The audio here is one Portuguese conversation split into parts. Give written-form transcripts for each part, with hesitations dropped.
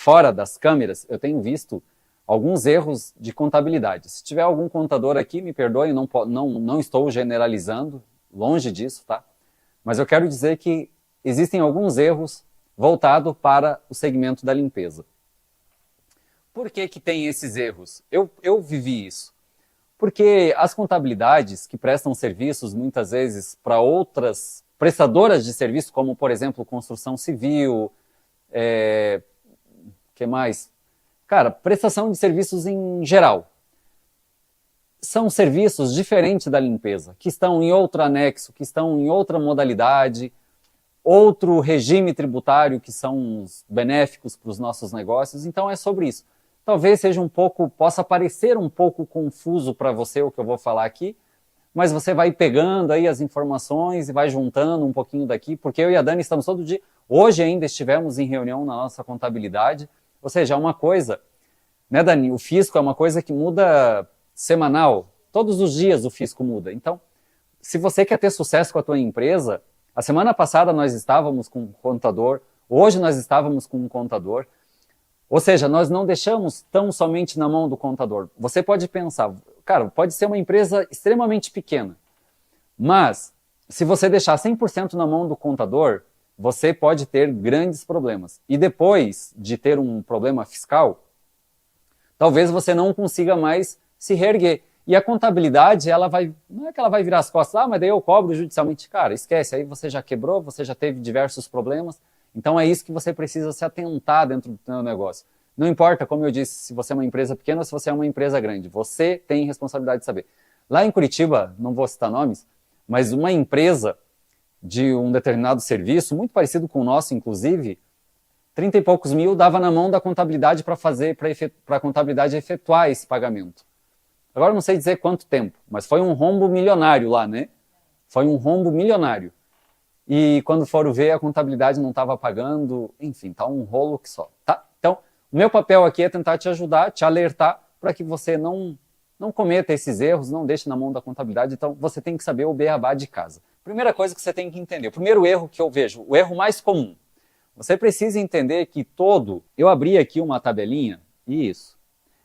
fora das câmeras, eu tenho visto alguns erros de contabilidade. Se tiver algum contador aqui, me perdoe, não estou generalizando, longe disso, tá? Mas eu quero dizer que existem alguns erros voltados para o segmento da limpeza. Por que que tem esses erros? Eu vivi isso. Porque as contabilidades que prestam serviços, muitas vezes, para outras prestadoras de serviço, como, por exemplo, construção civil, que mais? Cara, prestação de serviços em geral. São serviços diferentes da limpeza, que estão em outro anexo, que estão em outra modalidade, outro regime tributário que são os benéficos para os nossos negócios. Então é sobre isso. Talvez seja possa parecer um pouco confuso para você o que eu vou falar aqui, mas você vai pegando aí as informações e vai juntando um pouquinho daqui, porque eu e a Dani estamos todo dia, hoje ainda estivemos em reunião na nossa contabilidade, ou seja, é uma coisa, né, Dani, o fisco é uma coisa que muda semanal, todos os dias o fisco muda. Então, se você quer ter sucesso com a tua empresa, a semana passada nós estávamos com um contador, hoje nós estávamos com um contador, ou seja, nós não deixamos tão somente na mão do contador. Você pode pensar, cara, pode ser uma empresa extremamente pequena, mas se você deixar 100% na mão do contador, você pode ter grandes problemas. E depois de ter um problema fiscal, talvez você não consiga mais se reerguer. E a contabilidade, não é que ela vai virar as costas, mas daí eu cobro judicialmente. Cara, esquece, aí você já quebrou, você já teve diversos problemas. Então é isso que você precisa se atentar dentro do seu negócio. Não importa, como eu disse, se você é uma empresa pequena ou se você é uma empresa grande. Você tem responsabilidade de saber. Lá em Curitiba, não vou citar nomes, mas uma empresa de um determinado serviço, muito parecido com o nosso, inclusive, 30 e poucos mil dava na mão da contabilidade para a contabilidade efetuar esse pagamento. Agora não sei dizer quanto tempo, mas foi um rombo milionário lá, né? Foi um rombo milionário. E quando foram ver, a contabilidade não estava pagando, enfim, tá um rolo que só, tá? Então, o meu papel aqui é tentar te ajudar, te alertar, para que você não cometa esses erros, não deixe na mão da contabilidade. Então, você tem que saber o beabá de casa. Primeira coisa que você tem que entender, o primeiro erro que eu vejo, o erro mais comum, você precisa entender que eu abri aqui uma tabelinha,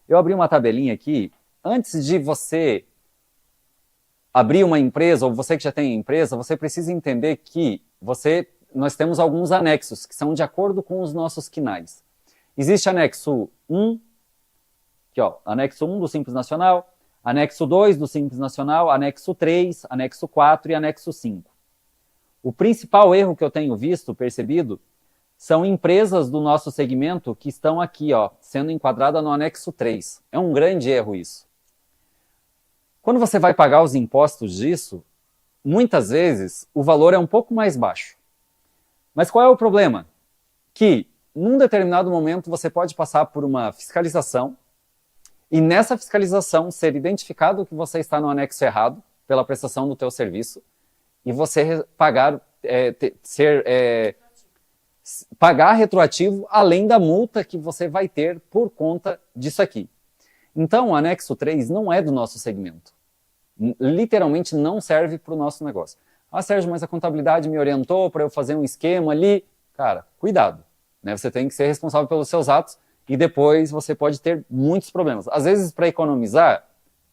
eu abri uma tabelinha aqui, antes de você abrir uma empresa, ou você que já tem empresa, você precisa entender que nós temos alguns anexos, que são de acordo com os nossos quinais. Existe anexo 1, aqui ó, anexo 1 do Simples Nacional, anexo 2 do Simples Nacional, anexo 3, anexo 4 e anexo 5. O principal erro que eu tenho percebido, são empresas do nosso segmento que estão aqui, ó, sendo enquadradas no anexo 3. É um grande erro isso. Quando você vai pagar os impostos disso, muitas vezes o valor é um pouco mais baixo. Mas qual é o problema? Que, num determinado momento, você pode passar por uma fiscalização e nessa fiscalização ser identificado que você está no anexo errado pela prestação do teu serviço e você pagar retroativo além da multa que você vai ter por conta disso aqui. Então, o anexo 3 não é do nosso segmento. Literalmente não serve para o nosso negócio. Ah, Sérgio, mas a contabilidade me orientou para eu fazer um esquema ali. Cara, cuidado. Né? Você tem que ser responsável pelos seus atos e depois você pode ter muitos problemas. Às vezes, para economizar,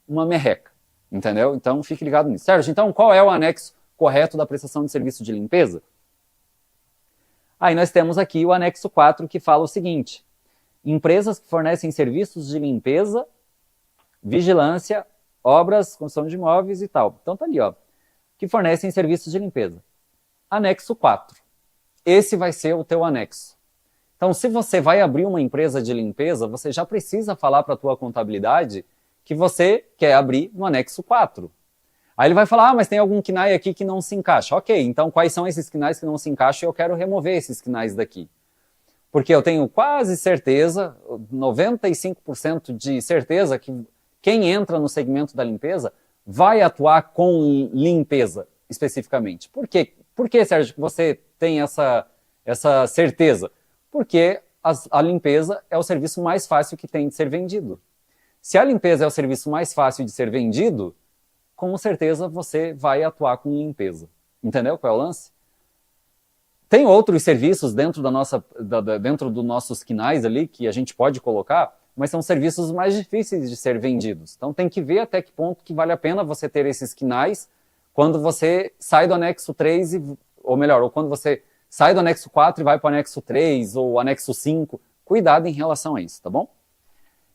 uma merreca. Entendeu? Então, fique ligado nisso. Sérgio, então qual é o anexo correto da prestação de serviço de limpeza? Aí nós temos aqui o anexo 4, que fala o seguinte: empresas que fornecem serviços de limpeza, vigilância, obras, construção de imóveis e tal. Então tá ali, ó, que fornecem serviços de limpeza. Anexo 4. Esse vai ser o teu anexo. Então, se você vai abrir uma empresa de limpeza, você já precisa falar para a tua contabilidade que você quer abrir no anexo 4. Aí ele vai falar, mas tem algum KNAI aqui que não se encaixa. Ok, então quais são esses KNAIs que não se encaixam e eu quero remover esses KNAIs daqui. Porque eu tenho quase certeza, 95% de certeza que quem entra no segmento da limpeza vai atuar com limpeza, especificamente. Por quê? Por que, Sérgio, que você tem essa certeza? Porque a limpeza é o serviço mais fácil que tem de ser vendido. Se a limpeza é o serviço mais fácil de ser vendido, com certeza você vai atuar com limpeza. Entendeu qual é o lance? Tem outros serviços dentro, dentro dos nossos quinais ali que a gente pode colocar, mas são serviços mais difíceis de ser vendidos. Então tem que ver até que ponto que vale a pena você ter esses quinais quando você sai do anexo 3, ou melhor, ou quando você sai do anexo 4 e vai para o anexo 3 ou anexo 5. Cuidado em relação a isso, tá bom?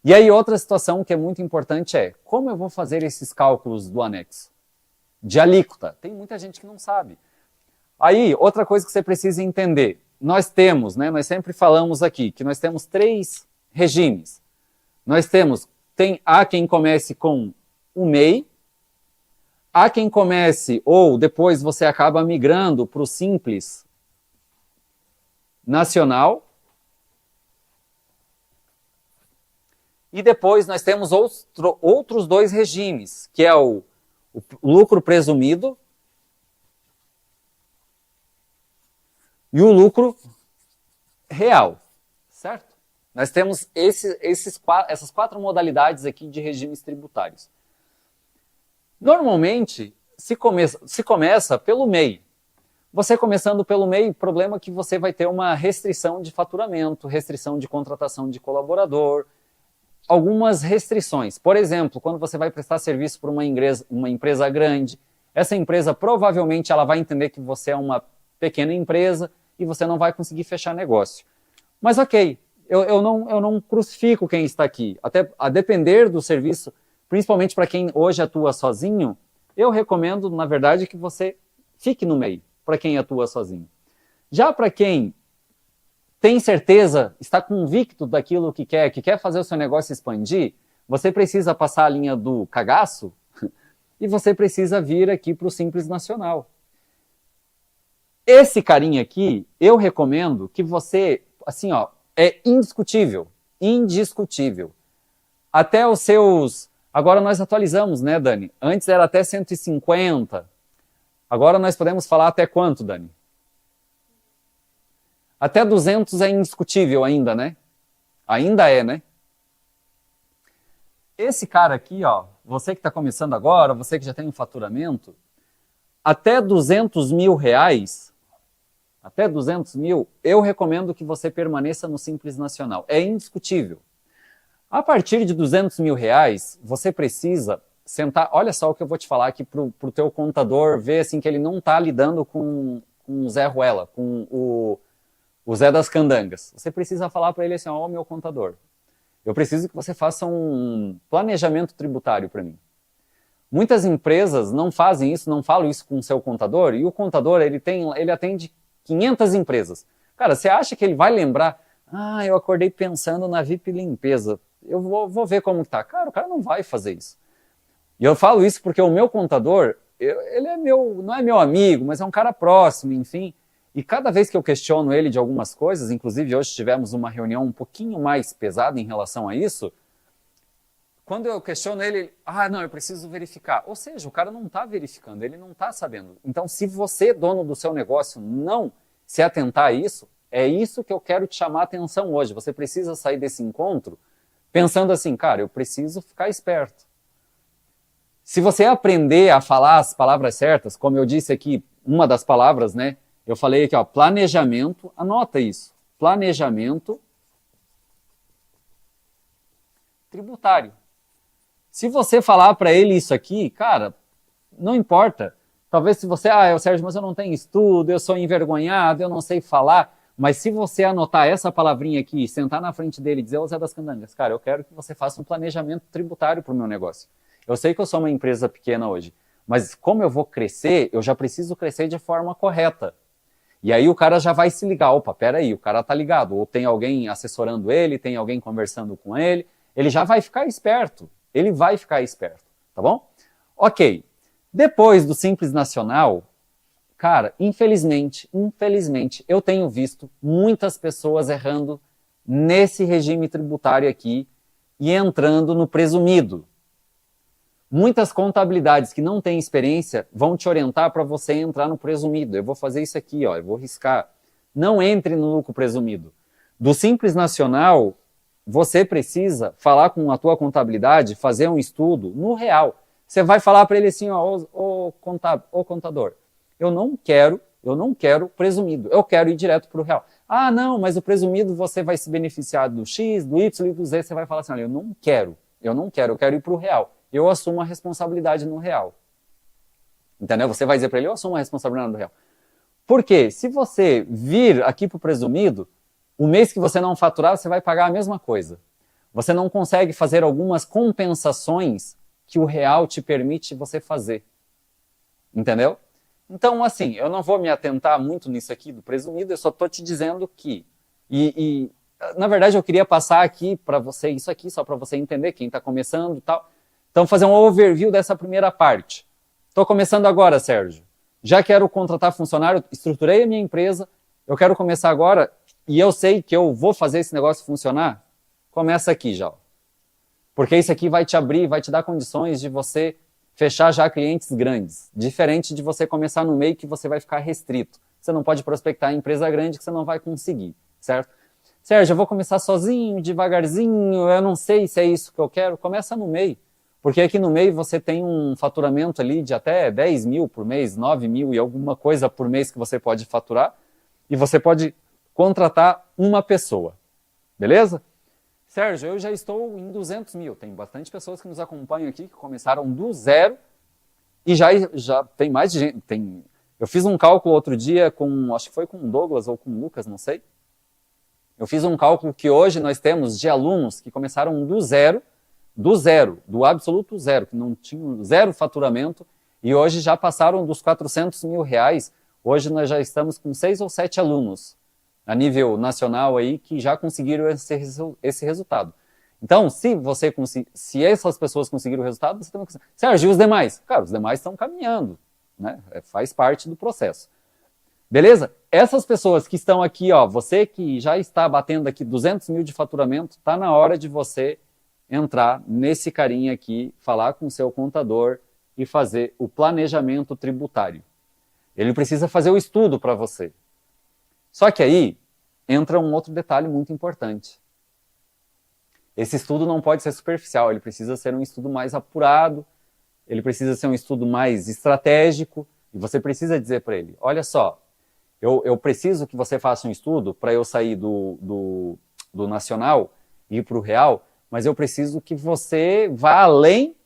E aí outra situação que é muito importante é, como eu vou fazer esses cálculos do anexo? De alíquota. Tem muita gente que não sabe. Aí, outra coisa que você precisa entender. Nós temos, né, nós sempre falamos aqui, que nós temos 3 regimes. Nós temos, há quem comece com o MEI, há quem comece, ou depois você acaba migrando para o Simples Nacional, e depois nós temos outros 2 regimes, que é o lucro presumido e o lucro real, certo? Nós temos essas 4 modalidades aqui de regimes tributários. Normalmente, se começa pelo MEI. Você começando pelo MEI, o problema é que você vai ter uma restrição de faturamento, restrição de contratação de colaborador, algumas restrições. Por exemplo, quando você vai prestar serviço para uma empresa grande, essa empresa provavelmente ela vai entender que você é uma pequena empresa e você não vai conseguir fechar negócio. Mas ok, eu não crucifico quem está aqui. Até a depender do serviço, principalmente para quem hoje atua sozinho, eu recomendo, na verdade, que você fique no MEI, para quem atua sozinho. Já para quem tem certeza, está convicto daquilo que quer fazer o seu negócio expandir, você precisa passar a linha do cagaço e você precisa vir aqui para o Simples Nacional. Esse carinha aqui, eu recomendo que você, assim, ó, é indiscutível, indiscutível. Até os seus... Agora nós atualizamos, né, Dani? Antes era até 150. Agora nós podemos falar até quanto, Dani? Até 200 é indiscutível ainda, né? Ainda é, né? Esse cara aqui, ó, você que está começando agora, você que já tem um faturamento, até 200 mil reais, até 200 mil, eu recomendo que você permaneça no Simples Nacional. É indiscutível. A partir de 200 mil reais, você precisa sentar... Olha só o que eu vou te falar aqui para o teu contador ver assim, que ele não está lidando com o Zé Ruela, com o Zé das Candangas. Você precisa falar para ele assim, ó, meu contador, eu preciso que você faça um planejamento tributário para mim. Muitas empresas não fazem isso, não falam isso com o seu contador, e o contador, ele atende 500 empresas. Cara, você acha que ele vai lembrar, eu acordei pensando na VIP Limpeza, eu vou ver como tá. Cara, o cara não vai fazer isso. E eu falo isso porque o meu contador, ele é não é meu amigo, mas é um cara próximo, enfim. E cada vez que eu questiono ele de algumas coisas, inclusive hoje tivemos uma reunião um pouquinho mais pesada em relação a isso, quando eu questiono ele, não, eu preciso verificar. Ou seja, o cara não está verificando, ele não está sabendo. Então, se você, dono do seu negócio, não se atentar a isso, é isso que eu quero te chamar a atenção hoje. Você precisa sair desse encontro pensando assim, cara, eu preciso ficar esperto. Se você aprender a falar as palavras certas, como eu disse aqui, uma das palavras, né? Eu falei aqui, ó, planejamento, anota isso, planejamento tributário. Se você falar para ele isso aqui, cara, não importa. Talvez se você, Sérgio, mas eu não tenho estudo, eu sou envergonhado, eu não sei falar, mas se você anotar essa palavrinha aqui, sentar na frente dele e dizer, ô Zé das Candangas, cara, eu quero que você faça um planejamento tributário para o meu negócio. Eu sei que eu sou uma empresa pequena hoje, mas como eu vou crescer, eu já preciso crescer de forma correta. E aí o cara já vai se ligar, opa, peraí, o cara tá ligado, ou tem alguém assessorando ele, tem alguém conversando com ele, ele já vai ficar esperto, ele vai ficar esperto, tá bom? Ok, depois do Simples Nacional, cara, infelizmente, eu tenho visto muitas pessoas errando nesse regime tributário aqui e entrando no presumido. Muitas contabilidades que não têm experiência vão te orientar para você entrar no presumido. Eu vou fazer isso aqui, ó, eu vou riscar. Não entre no lucro presumido. Do Simples Nacional, você precisa falar com a tua contabilidade, fazer um estudo no real. Você vai falar para ele assim, ó, ô contador, eu não quero Eu não quero presumido, eu quero ir direto para o real. Ah, não, mas o presumido você vai se beneficiar do X, do Y e do Z. Você vai falar assim, olha, eu não quero, eu quero ir para o real. Eu assumo a responsabilidade no real. Entendeu? Você vai dizer para ele, eu assumo a responsabilidade no real. Por quê? Se você vir aqui para o presumido, o mês que você não faturar, você vai pagar a mesma coisa. Você não consegue fazer algumas compensações que o real te permite você fazer. Entendeu? Então, assim, eu não vou me atentar muito nisso aqui do presumido, eu só estou te dizendo que... na verdade, eu queria passar aqui para você, isso aqui, só para você entender, quem está começando e tal. Então, fazer um overview dessa primeira parte. Estou começando agora, Sérgio. Já quero contratar funcionário, estruturei a minha empresa, eu quero começar agora e eu sei que eu vou fazer esse negócio funcionar. Começa aqui já. Porque isso aqui vai te abrir, vai te dar condições de você fechar já clientes grandes. Diferente de você começar no meio que você vai ficar restrito. Você não pode prospectar em empresa grande que você não vai conseguir, certo? Sérgio, eu vou começar sozinho, devagarzinho, eu não sei se é isso que eu quero. Começa no meio. Porque aqui no meio você tem um faturamento ali de até 10 mil por mês, 9 mil e alguma coisa por mês que você pode faturar. E você pode contratar uma pessoa. Beleza? Sérgio, eu já estou em 200 mil. Tem bastante pessoas que nos acompanham aqui que começaram do zero e já tem mais de gente. Eu fiz um cálculo outro dia acho que foi com o Douglas ou com o Lucas, não sei. Eu fiz um cálculo que hoje nós temos de alunos que começaram do zero, do absoluto zero, que não tinham zero faturamento e hoje já passaram dos 400 mil reais. Hoje nós já estamos com 6 ou 7 alunos a nível nacional aí, que já conseguiram esse resultado. Então, se essas pessoas conseguiram o resultado, você também consegue. Sérgio, e os demais? Cara, os demais estão caminhando, né? Faz parte do processo. Beleza? Essas pessoas que estão aqui, ó, você que já está batendo aqui 200 mil de faturamento, está na hora de você entrar nesse carinha aqui, falar com o seu contador e fazer o planejamento tributário. Ele precisa fazer o estudo para você. Só que aí entra um outro detalhe muito importante. Esse estudo não pode ser superficial, ele precisa ser um estudo mais apurado, ele precisa ser um estudo mais estratégico, e você precisa dizer para ele, olha só, eu preciso que você faça um estudo para eu sair do nacional e ir para o real, mas eu preciso que você vá além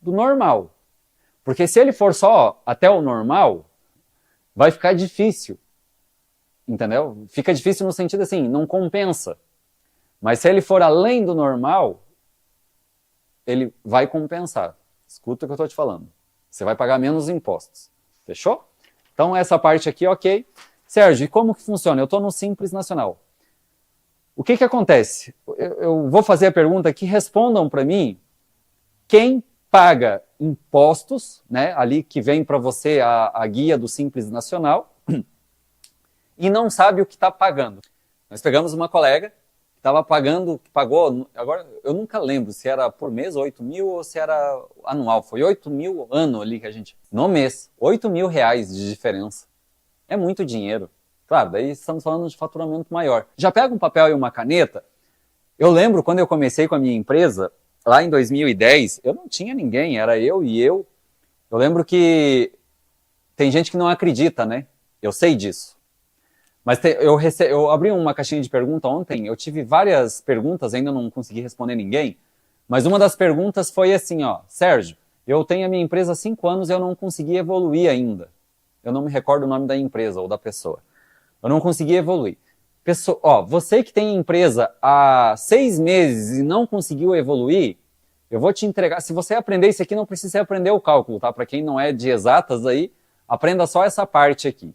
do normal. Porque se ele for só até o normal, vai ficar difícil. Entendeu? Fica difícil no sentido assim, não compensa. Mas se ele for além do normal, ele vai compensar. Escuta o que eu estou te falando. Você vai pagar menos impostos. Fechou? Então essa parte aqui, ok. Sérgio, e como que funciona? Eu estou no Simples Nacional. O que acontece? Eu vou fazer a pergunta aqui, respondam para mim quem paga impostos, né, ali que vem para você a guia do Simples Nacional, e não sabe o que está pagando. Nós pegamos uma colega que estava pagando, que pagou, agora eu nunca lembro se era por mês 8 mil ou se era anual, foi 8 mil ano ali que a gente, no mês, 8 mil reais de diferença. É muito dinheiro. Claro, daí estamos falando de faturamento maior. Já pega um papel e uma caneta. Eu lembro quando eu comecei com a minha empresa, lá em 2010, eu não tinha ninguém, era eu e eu. Eu lembro que tem gente que não acredita, né? Eu sei disso. Mas eu abri uma caixinha de pergunta ontem, eu tive várias perguntas, ainda não consegui responder ninguém, mas uma das perguntas foi assim, ó, Sérgio, eu tenho a minha empresa há 5 anos e eu não consegui evoluir ainda. Eu não me recordo o nome da empresa ou da pessoa. Eu não consegui evoluir. Você que tem empresa há 6 meses e não conseguiu evoluir, eu vou te entregar, se você aprender isso aqui, não precisa aprender o cálculo, tá? Para quem não é de exatas aí, aprenda só essa parte aqui.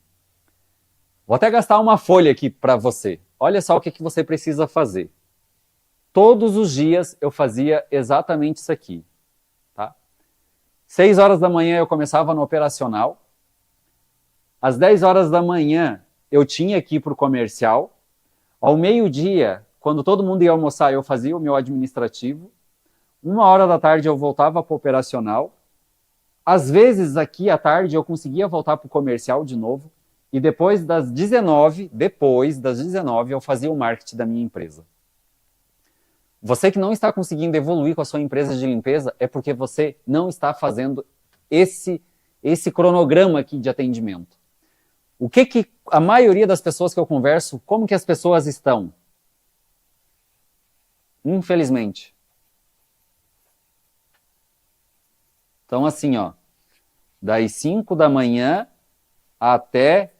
Vou até gastar uma folha aqui para você. Olha só o que você precisa fazer. Todos os dias eu fazia exatamente isso aqui. Tá? 6 horas da manhã eu começava no operacional. Às 10 horas da manhã eu tinha que ir para o comercial. Ao meio-dia, quando todo mundo ia almoçar, eu fazia o meu administrativo. 1h da tarde eu voltava para o operacional. Às vezes aqui à tarde eu conseguia voltar para o comercial de novo. E depois das 19, eu fazia o marketing da minha empresa. Você que não está conseguindo evoluir com a sua empresa de limpeza é porque você não está fazendo esse cronograma aqui de atendimento. O que a maioria das pessoas que eu converso, como que as pessoas estão? Infelizmente. Então, assim, ó, das 5 da manhã até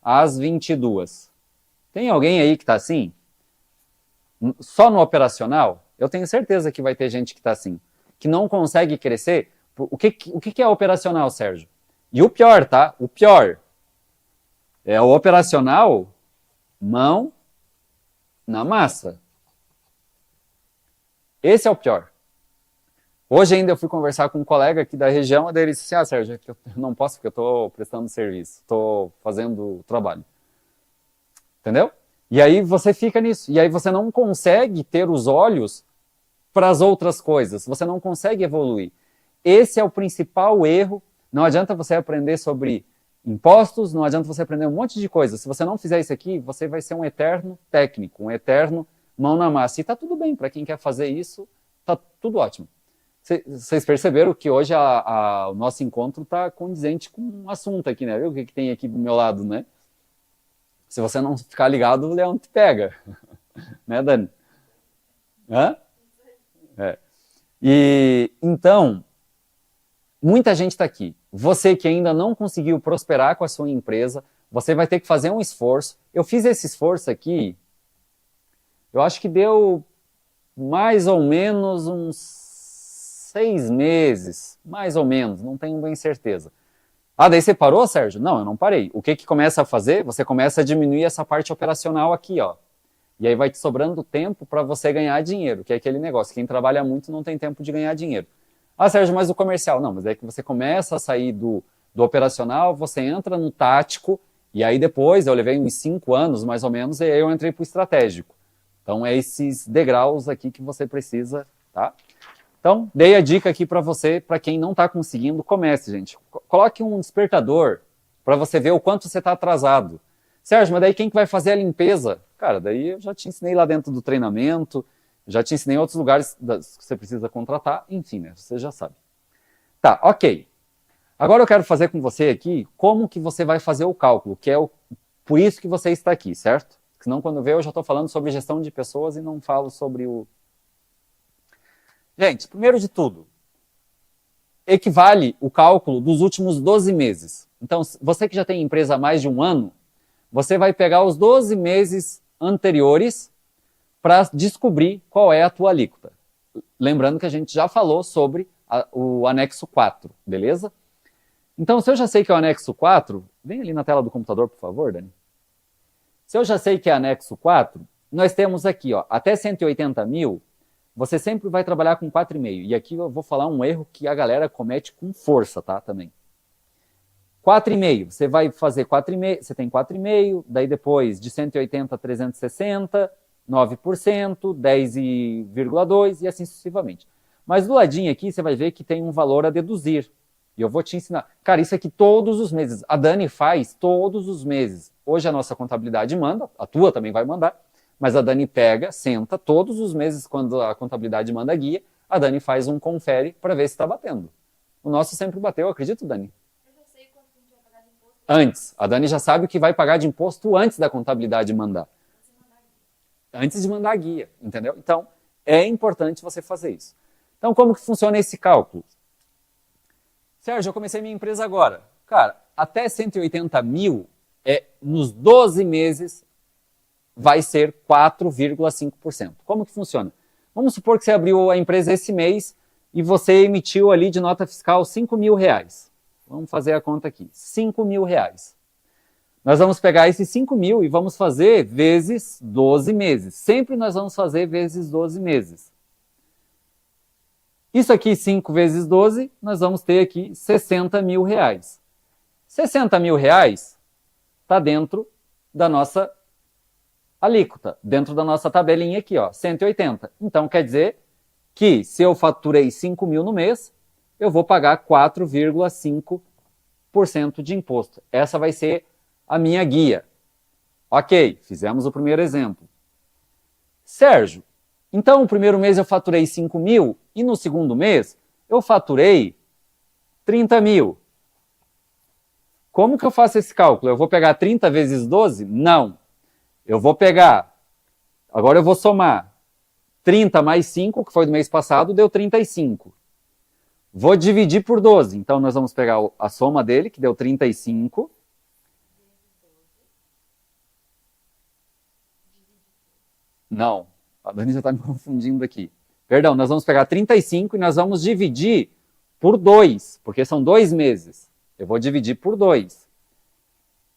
às 22. Tem alguém aí que está assim? Só no operacional? Eu tenho certeza que vai ter gente que está assim, que não consegue crescer. O que é operacional, Sérgio? E o pior, tá? O pior é o operacional, mão na massa. Esse é o pior. Hoje ainda eu fui conversar com um colega aqui da região, daí ele disse assim, Sérgio, eu não posso porque eu estou prestando serviço, estou fazendo trabalho. Entendeu? E aí você fica nisso. E aí você não consegue ter os olhos para as outras coisas. Você não consegue evoluir. Esse é o principal erro. Não adianta você aprender sobre impostos, não adianta você aprender um monte de coisas. Se você não fizer isso aqui, você vai ser um eterno técnico, um eterno mão na massa. E tá tudo bem para quem quer fazer isso, tá tudo ótimo. Vocês perceberam que hoje o nosso encontro está condizente com um assunto aqui, né? Viu o que tem aqui do meu lado, né? Se você não ficar ligado, o leão te pega. Né, Dani? Hã? É. E então, muita gente está aqui. Você que ainda não conseguiu prosperar com a sua empresa, você vai ter que fazer um esforço. Eu fiz esse esforço aqui, eu acho que deu mais ou menos uns 6 meses, mais ou menos, não tenho bem certeza. Daí você parou, Sérgio? Não, eu não parei. O que começa a fazer? Você começa a diminuir essa parte operacional aqui, ó. E aí vai te sobrando tempo para você ganhar dinheiro, que é aquele negócio. Quem trabalha muito não tem tempo de ganhar dinheiro. Sérgio, mas o comercial? Não, mas é que você começa a sair do operacional, você entra no tático, e aí depois, eu levei uns 5 anos, mais ou menos, e aí eu entrei para o estratégico. Então, é esses degraus aqui que você precisa, tá? Então, dei a dica aqui para você, para quem não está conseguindo, comece, gente. Coloque um despertador para você ver o quanto você está atrasado. Sérgio, mas daí quem que vai fazer a limpeza? Cara, daí eu já te ensinei lá dentro do treinamento, já te ensinei em outros lugares que você precisa contratar, enfim, né? Você já sabe. Tá, ok. Agora eu quero fazer com você aqui como que você vai fazer o cálculo, que é por isso que você está aqui, certo? Senão quando vê eu já estou falando sobre gestão de pessoas e não falo sobre o... Gente, primeiro de tudo, equivale o cálculo dos últimos 12 meses. Então, você que já tem empresa há mais de um ano, você vai pegar os 12 meses anteriores para descobrir qual é a tua alíquota. Lembrando que a gente já falou sobre o anexo 4, beleza? Então, se eu já sei que é o anexo 4, vem ali na tela do computador, por favor, Dani. Se eu já sei que é anexo 4, nós temos aqui, ó, até 180 mil, você sempre vai trabalhar com 4,5. E aqui eu vou falar um erro que a galera comete com força, tá? Também. 4,5, você vai fazer 4,5, você tem 4,5, daí depois de 180 a 360, 9%, 10,2 e assim sucessivamente. Mas do ladinho aqui você vai ver que tem um valor a deduzir. E eu vou te ensinar. Cara, isso aqui todos os meses. A Dani faz todos os meses. Hoje a nossa contabilidade manda, a tua também vai mandar. Mas a Dani pega, senta, todos os meses, quando a contabilidade manda a guia, a Dani faz um confere para ver se está batendo. O nosso sempre bateu, acredito, Dani? Eu já sei quanto a gente vai pagar de imposto. Antes. A Dani já sabe o que vai pagar de imposto antes da contabilidade mandar. Antes de mandar a guia, entendeu? Então, é importante você fazer isso. Então, como que funciona esse cálculo? Sérgio, eu comecei minha empresa agora. Cara, até 180 mil, nos 12 meses, vai ser 4,5%. Como que funciona? Vamos supor que você abriu a empresa esse mês e você emitiu ali de nota fiscal 5 mil reais. Vamos fazer a conta aqui. 5 mil reais. Nós vamos pegar esses 5 mil e vamos fazer vezes 12 meses. Sempre nós vamos fazer vezes 12 meses. Isso aqui, 5 vezes 12, nós vamos ter aqui 60 mil reais. 60 mil reais está dentro da nossa alíquota, dentro da nossa tabelinha aqui, ó, 180. Então, quer dizer que se eu faturei 5 mil no mês, eu vou pagar 4,5% de imposto. Essa vai ser a minha guia. Ok, fizemos o primeiro exemplo. Sérgio, então o primeiro mês eu faturei 5 mil e no segundo mês eu faturei 30 mil. Como que eu faço esse cálculo? Eu vou pegar 30 vezes 12? Não. Eu vou pegar, agora eu vou somar 30 mais 5, que foi do mês passado, deu 35. Vou dividir por 12. Então, nós vamos pegar a soma dele, que deu 35. Não, a Dani já está me confundindo aqui. Perdão, nós vamos pegar 35 e nós vamos dividir por 2, porque são 2 meses. Eu vou dividir por 2.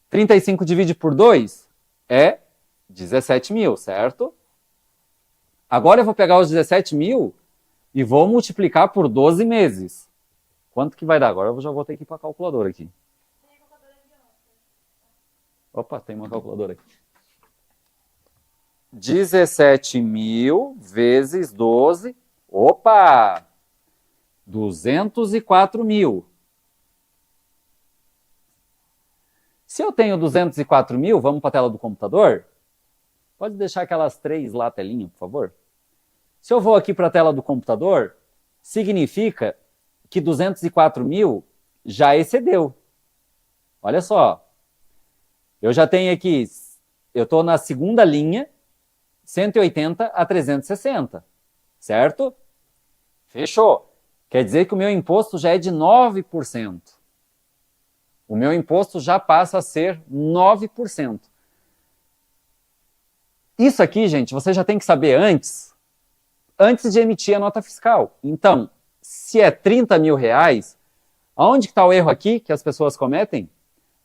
35 divide por 2 é 17 mil, certo? Agora eu vou pegar os 17 mil e vou multiplicar por 12 meses. Quanto que vai dar? Agora eu já vou ter que ir para a calculadora aqui. Opa, tem uma calculadora aqui. 17 mil vezes 12. Opa! 204 mil. Se eu tenho 204 mil, vamos para a tela do computador? Pode deixar aquelas 3 lá, telinha, por favor? Se eu vou aqui para a tela do computador, significa que 204 mil já excedeu. Olha só. Eu já tenho aqui, eu estou na segunda linha, 180 a 360, certo? Fechou. Quer dizer que o meu imposto já é de 9%. O meu imposto já passa a ser 9%. Isso aqui, gente, você já tem que saber antes de emitir a nota fiscal. Então, se é 30 mil reais, aonde está o erro aqui que as pessoas cometem?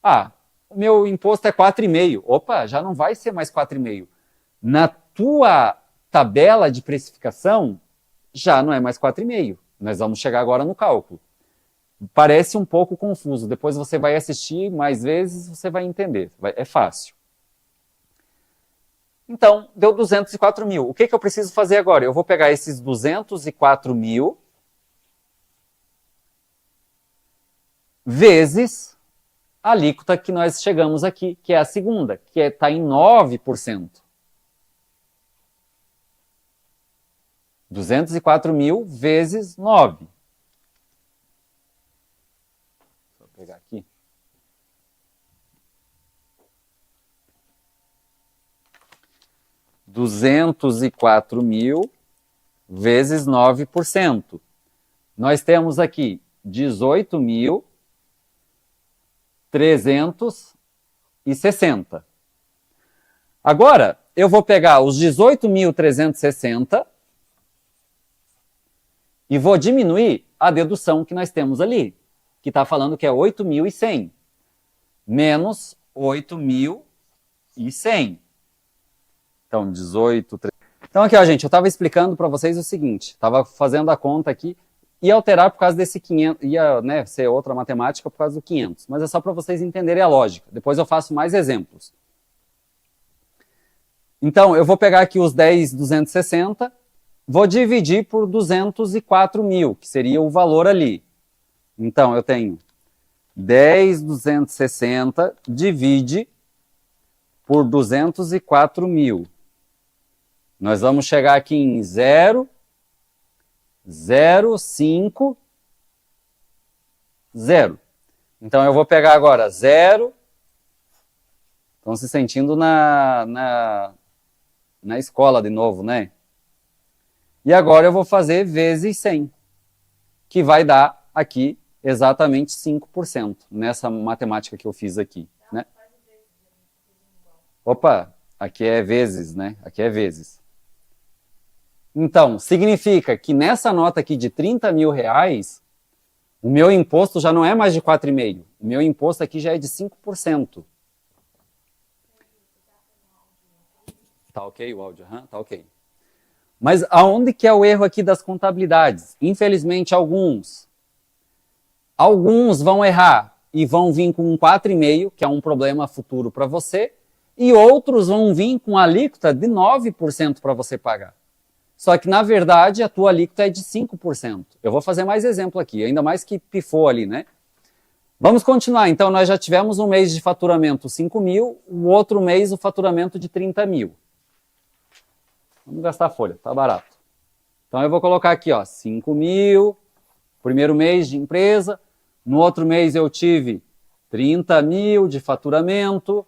Ah, o meu imposto é 4,5. Opa, já não vai ser mais 4,5. Na tua tabela de precificação, já não é mais 4,5. Nós vamos chegar agora no cálculo. Parece um pouco confuso. Depois você vai assistir mais vezes, você vai entender. É fácil. Então, deu 204 mil. O que eu preciso fazer agora? Eu vou pegar esses 204 mil vezes a alíquota que nós chegamos aqui, que é a segunda, que está em 9%. 204 mil vezes 9. Vou pegar aqui. R$ 204 mil vezes 9%. Nós temos aqui 18.360. Agora, eu vou pegar os 18.360 e vou diminuir a dedução que nós temos ali, que está falando que é 8.100, menos 8.100. Então, 18... Então, aqui, ó, gente, eu estava explicando para vocês o seguinte, estava fazendo a conta aqui, ia alterar por causa desse 500, ia, né, ser outra matemática por causa do 500, mas é só para vocês entenderem a lógica. Depois eu faço mais exemplos. Então, eu vou pegar aqui os 10.260, vou dividir por 204 mil, que seria o valor ali. Então, eu tenho 10.260 divide por 204 mil. Nós vamos chegar aqui em 0,05, 0. Então, eu vou pegar agora 0. Estão se sentindo na escola de novo, né? E agora eu vou fazer vezes 100, que vai dar aqui exatamente 5%, nessa matemática que eu fiz aqui, né? Opa, aqui é vezes, né? Aqui é vezes. Então, significa que nessa nota aqui de 30 mil reais, o meu imposto já não é mais de 4,5%. O meu imposto aqui já é de 5%. Tá ok o áudio? Tá ok. Mas aonde que é o erro aqui das contabilidades? Infelizmente, alguns vão errar e vão vir com um 4,5%, que é um problema futuro para você, e outros vão vir com alíquota de 9% para você pagar. Só que, na verdade, a tua alíquota é de 5%. Eu vou fazer mais exemplo aqui, ainda mais que pifou ali, né? Vamos continuar. Então, nós já tivemos um mês de faturamento 5 mil, o outro mês o faturamento de 30 mil. Vamos gastar folha, tá barato. Então, eu vou colocar aqui, ó, 5 mil, primeiro mês de empresa. No outro mês eu tive 30 mil de faturamento.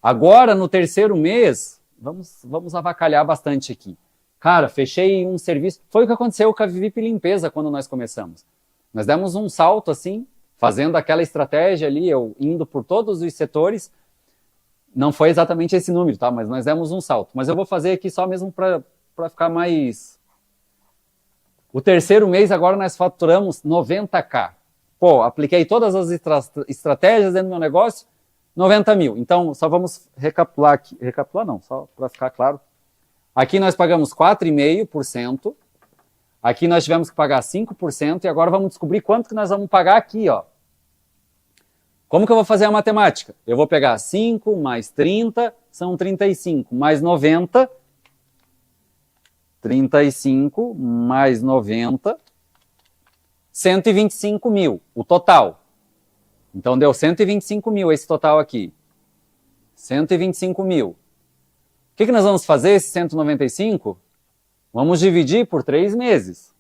Agora, no terceiro mês, vamos avacalhar bastante aqui. Cara, fechei um serviço. Foi o que aconteceu com a VIP Limpeza quando nós começamos. Nós demos um salto assim, fazendo aquela estratégia ali, eu indo por todos os setores. Não foi exatamente esse número, tá? Mas nós demos um salto. Mas eu vou fazer aqui só mesmo para ficar mais... O terceiro mês agora nós faturamos 90k. Pô, apliquei todas as estratégias dentro do meu negócio, 90 mil. Então, só vamos recapitular aqui. Recapitular não, só para ficar claro. Aqui nós pagamos 4,5%. Aqui nós tivemos que pagar 5%. E agora vamos descobrir quanto que nós vamos pagar aqui, ó. Como que eu vou fazer a matemática? Eu vou pegar 5 mais 30, são 35, mais 90. 35 mais 90, 125 mil, o total. Então deu 125 mil esse total aqui. 125 mil. O que nós vamos fazer, esse 195? Vamos dividir por 3 meses.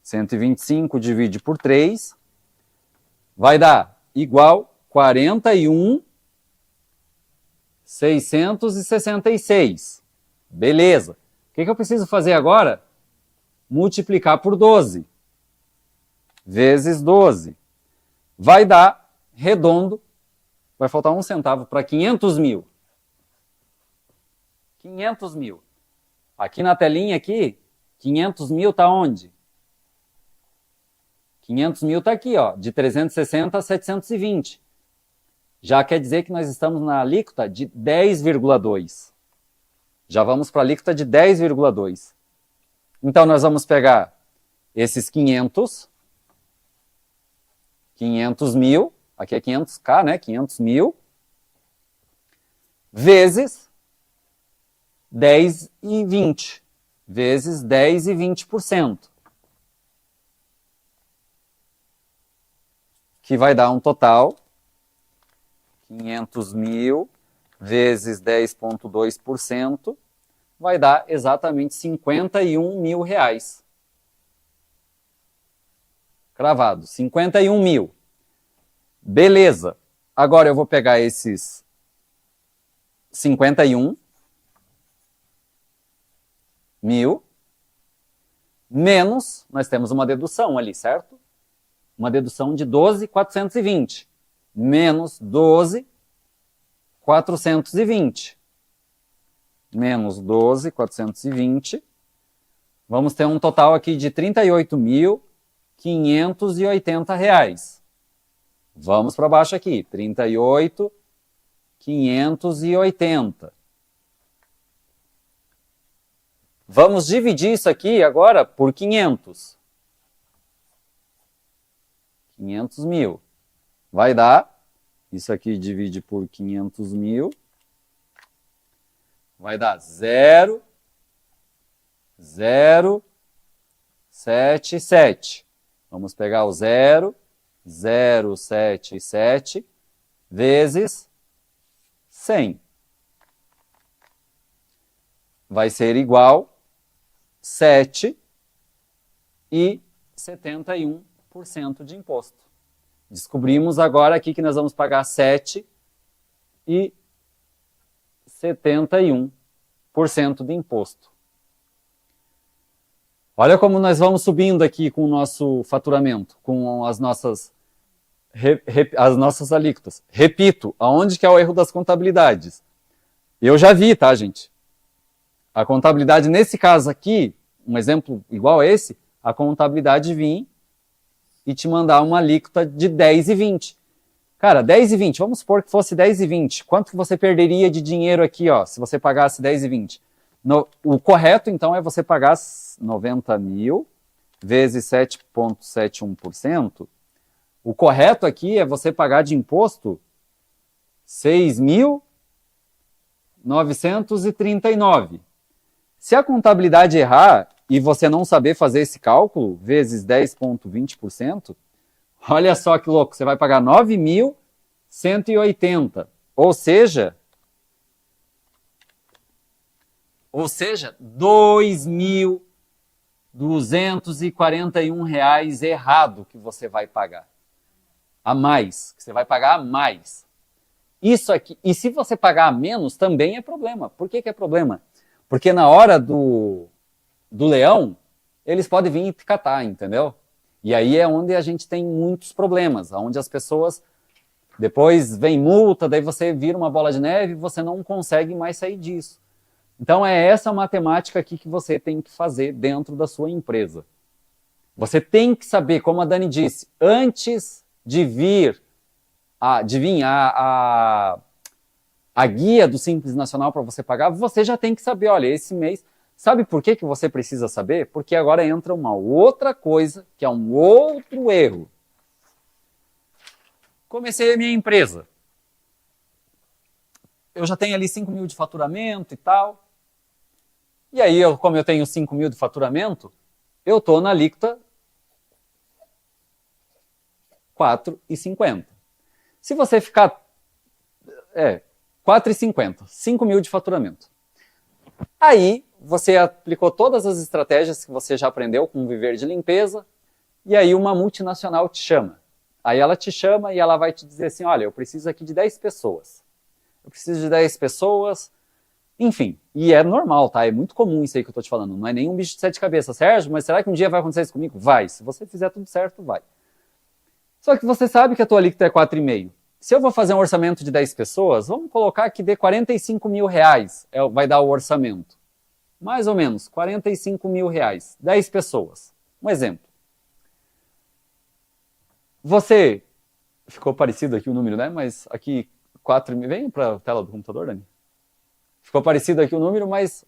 125 divide por 3 vai dar igual 41.666. Beleza. O que eu preciso fazer agora? Multiplicar por 12. Vezes 12. Vai dar, redondo, vai faltar 1 centavo para 500 mil. 500 mil. Aqui na telinha aqui, 500 mil está onde? 500 mil está aqui, ó, de 360 a 720. Já quer dizer que nós estamos na alíquota de 10,2. Já vamos para a alíquota de 10,2. Então, nós vamos pegar esses 500 mil, aqui é 500k, né? 500 mil, vezes 10 e 20, vezes 10 e 20%. Que vai dar um total, 500 mil vezes 10,2%, vai dar exatamente 51 mil reais. Cravado, 51 mil. Beleza. Agora eu vou pegar esses 51 mil, menos, nós temos uma dedução ali, certo? Uma dedução de 12.420, menos 12.420. Menos 12.420. Vamos ter um total aqui de R$ 38.580. Vamos para baixo aqui. 38.580. Vamos dividir isso aqui agora por 500. 500 mil. Vai dar, isso aqui divide por 500 mil, vai dar 0,077. Vamos pegar o 0,077 vezes 100. Vai ser igual 7,71% de imposto. Descobrimos agora aqui que nós vamos pagar 7,71% de imposto. Olha como nós vamos subindo aqui com o nosso faturamento, com as nossas alíquotas. Repito, aonde que é o erro das contabilidades? Eu já vi, tá, gente? A contabilidade, nesse caso aqui, um exemplo igual a esse, a contabilidade vir e te mandar uma alíquota de 10,20. Cara, 10,20, vamos supor que fosse 10,20. Quanto que você perderia de dinheiro aqui, ó, se você pagasse 10,20? O correto, então, é você pagar 90 mil vezes 7,71%. O correto aqui é você pagar de imposto 6.939. Se a contabilidade errar e você não saber fazer esse cálculo, vezes 10,20%, olha só que louco, você vai pagar 9.180. Ou seja, R$ 2.241 errado que você vai pagar. a mais, que você vai pagar a mais. Isso aqui, e se você pagar a menos, também é problema. Por que é problema? Porque na hora do leão, eles podem vir e te catar, entendeu? E aí é onde a gente tem muitos problemas, onde as pessoas, depois vem multa, daí você vira uma bola de neve e você não consegue mais sair disso. Então é essa matemática aqui que você tem que fazer dentro da sua empresa. Você tem que saber, como a Dani disse, antes de vir a guia do Simples Nacional para você pagar, você já tem que saber, olha, esse mês, sabe por que você precisa saber? Porque agora entra uma outra coisa, que é um outro erro. Comecei a minha empresa. Eu já tenho ali 5 mil de faturamento e tal. E aí, como eu tenho 5 mil de faturamento, eu estou na alíquota 4,50. Se você ficar 4,50, 5 mil de faturamento. Aí você aplicou todas as estratégias que você já aprendeu com o Viver de Limpeza, e aí uma multinacional te chama. Aí ela te chama e ela vai te dizer assim, olha, eu preciso aqui de 10 pessoas. Eu preciso de 10 pessoas, enfim. E é normal, tá? É muito comum isso aí que eu tô te falando. Não é nenhum bicho de 7 cabeças. Sérgio, mas será que um dia vai acontecer isso comigo? Vai. Se você fizer tudo certo, vai. Só que você sabe que a tua alíquota é 4,5. Se eu vou fazer um orçamento de 10 pessoas, vamos colocar que dê 45 mil reais, vai dar o orçamento. Mais ou menos, 45 mil reais. 10 pessoas. Um exemplo. Você, ficou parecido aqui o número, né? Mas aqui 4 mil, vem para a tela do computador, Dani. Ficou parecido aqui o número, mas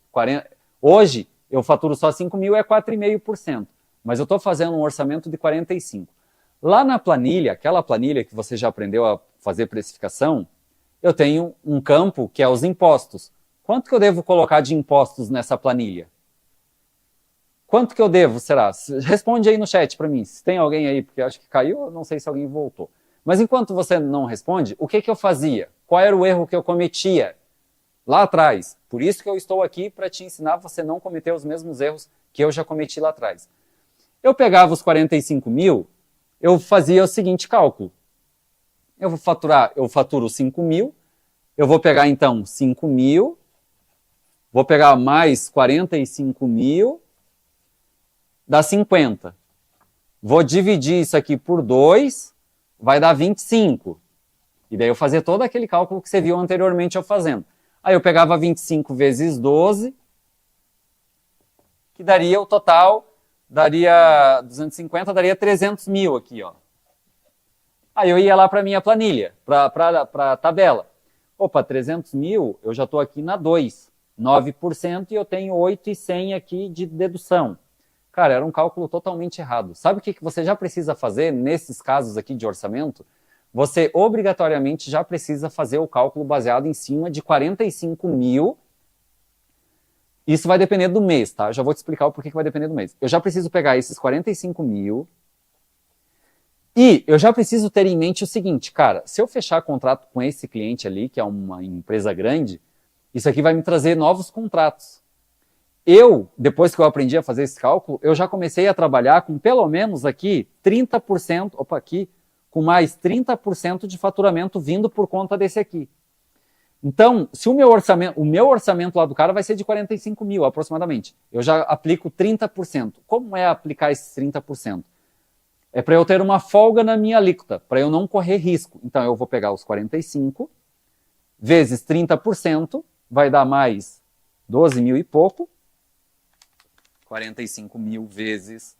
hoje eu faturo só 5 mil, é 4,5%. Mas eu estou fazendo um orçamento de 45. Lá na planilha, aquela planilha que você já aprendeu a fazer precificação, eu tenho um campo que é os impostos. Quanto que eu devo colocar de impostos nessa planilha? Quanto que eu devo, será? Responde aí no chat para mim, se tem alguém aí, porque acho que caiu, não sei se alguém voltou. Mas enquanto você não responde, o que eu fazia? Qual era o erro que eu cometia lá atrás? Por isso que eu estou aqui para te ensinar você não cometer os mesmos erros que eu já cometi lá atrás. Eu pegava os 45 mil, eu fazia o seguinte cálculo. Eu faturo 5 mil, eu vou pegar então 5 mil, vou pegar mais 45 mil, dá 50. Vou dividir isso aqui por 2, vai dar 25. E daí eu fazia todo aquele cálculo que você viu anteriormente eu fazendo. Aí eu pegava 25 vezes 12, que daria o total, daria 250, daria 300 mil aqui, ó. Aí eu ia lá para minha planilha, para a tabela. Opa, 300 mil, eu já estou aqui na 2, 9%, e eu tenho 8,100 aqui de dedução. Cara, era um cálculo totalmente errado. Sabe o que você já precisa fazer nesses casos aqui de orçamento? Você obrigatoriamente já precisa fazer o cálculo baseado em cima de 45 mil. Isso vai depender do mês, tá? Eu já vou te explicar o porquê que vai depender do mês. Eu já preciso pegar esses 45 mil e eu já preciso ter em mente o seguinte, cara, se eu fechar contrato com esse cliente ali, que é uma empresa grande, isso aqui vai me trazer novos contratos. Depois que eu aprendi a fazer esse cálculo, eu já comecei a trabalhar com pelo menos aqui 30%, com mais 30% de faturamento vindo por conta desse aqui. Então, se o meu orçamento lá do cara vai ser de 45 mil aproximadamente, eu já aplico 30%. Como é aplicar esses 30%? É para eu ter uma folga na minha alíquota, para eu não correr risco. Então, eu vou pegar os 45 vezes 30%, vai dar mais 12 mil e pouco. 45 mil vezes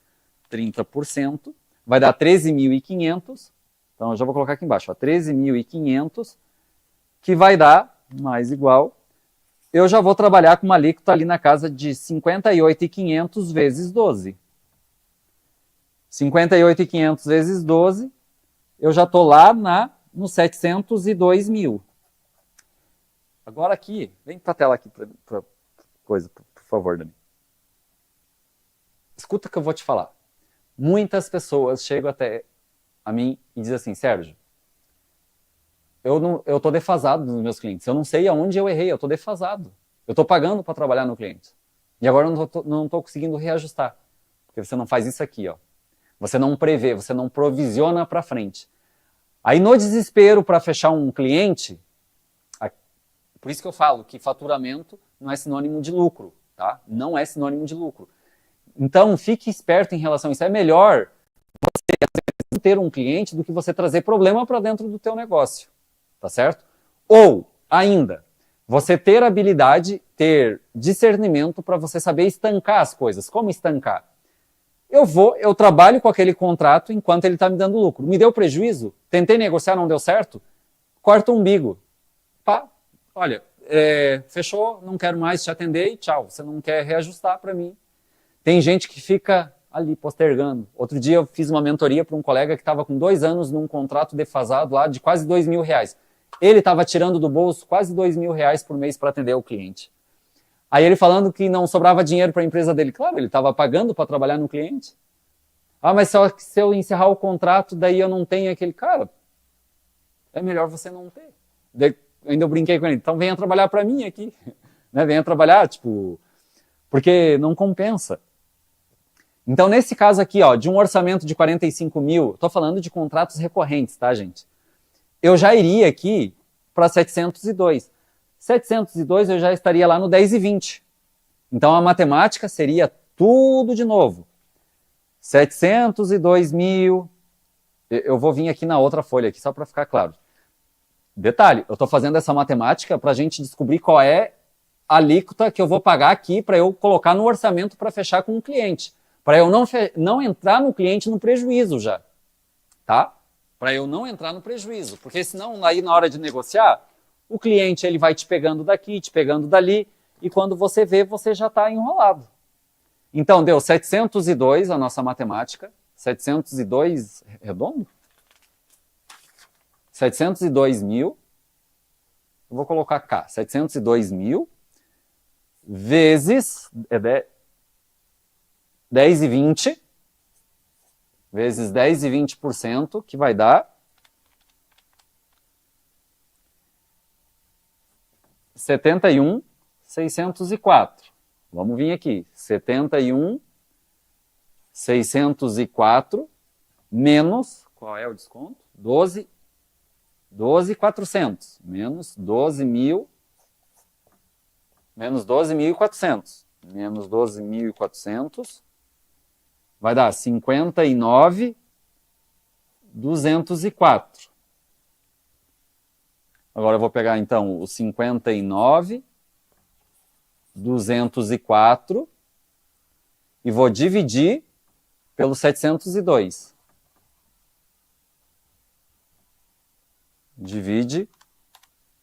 30%, vai dar 13.500. Então, eu já vou colocar aqui embaixo, 13.500, que vai dar, mais igual, eu já vou trabalhar com uma alíquota ali na casa de 58.500 vezes 12. 58.500 vezes 12, eu já estou lá no 702 mil. Agora aqui, vem para a tela aqui, para coisa, por favor, Dani. Escuta o que eu vou te falar. Muitas pessoas chegam até a mim e dizem assim, Sérgio, eu estou defasado nos meus clientes, eu não sei aonde eu errei, eu estou defasado. Eu estou pagando para trabalhar no cliente. E agora eu não estou conseguindo reajustar. Porque você não faz isso aqui, ó. Você não prevê, você não provisiona para frente. Aí no desespero para fechar um cliente, por isso que eu falo que faturamento não é sinônimo de lucro, tá? Não é sinônimo de lucro. Então fique esperto em relação a isso. É melhor você ter um cliente do que você trazer problema para dentro do teu negócio, tá certo? Ou ainda, você ter habilidade, ter discernimento para você saber estancar as coisas. Como estancar? Eu trabalho com aquele contrato enquanto ele está me dando lucro. Me deu prejuízo? Tentei negociar, não deu certo? Corta o umbigo. Pá, olha, fechou, não quero mais te atender e tchau. Você não quer reajustar para mim. Tem gente que fica ali postergando. Outro dia eu fiz uma mentoria para um colega que estava com 2 anos num contrato defasado lá de quase R$ 2.000. Ele estava tirando do bolso quase R$ 2.000 por mês para atender o cliente. Aí ele falando que não sobrava dinheiro para a empresa dele. Claro, ele estava pagando para trabalhar no cliente. Ah, mas só que se eu encerrar o contrato, daí eu não tenho aquele... Cara, é melhor você não ter. Daí, ainda eu brinquei com ele. Então venha trabalhar para mim aqui. Né? Venha trabalhar, tipo... Porque não compensa. Então, nesse caso aqui, ó, de um orçamento de 45 mil, estou falando de contratos recorrentes, tá, gente? Eu já iria aqui para 702. 702 eu já estaria lá no 10,20. Então a matemática seria tudo de novo. 702 mil. Eu vou vir aqui na outra folha, aqui, só para ficar claro. Detalhe, eu estou fazendo essa matemática para a gente descobrir qual é a alíquota que eu vou pagar aqui para eu colocar no orçamento para fechar com o cliente. Para eu não entrar no cliente no prejuízo já. Tá? Para eu não entrar no prejuízo. Porque senão, aí na hora de negociar, o cliente ele vai te pegando daqui, te pegando dali, e quando você vê, você já está enrolado. Então, deu 702 a nossa matemática. 702, redondo? 702 mil. Eu vou colocar cá, 702 mil vezes 10,20 vezes 10,20%, que vai dar 71.604. Vamos vir aqui. 71.604 menos, qual é o desconto? 12.400. Menos 12.000. Menos 12.400. Menos 12.400. Vai dar 59.204. Agora eu vou pegar, então, o 59.204 e vou dividir pelo 702. Divide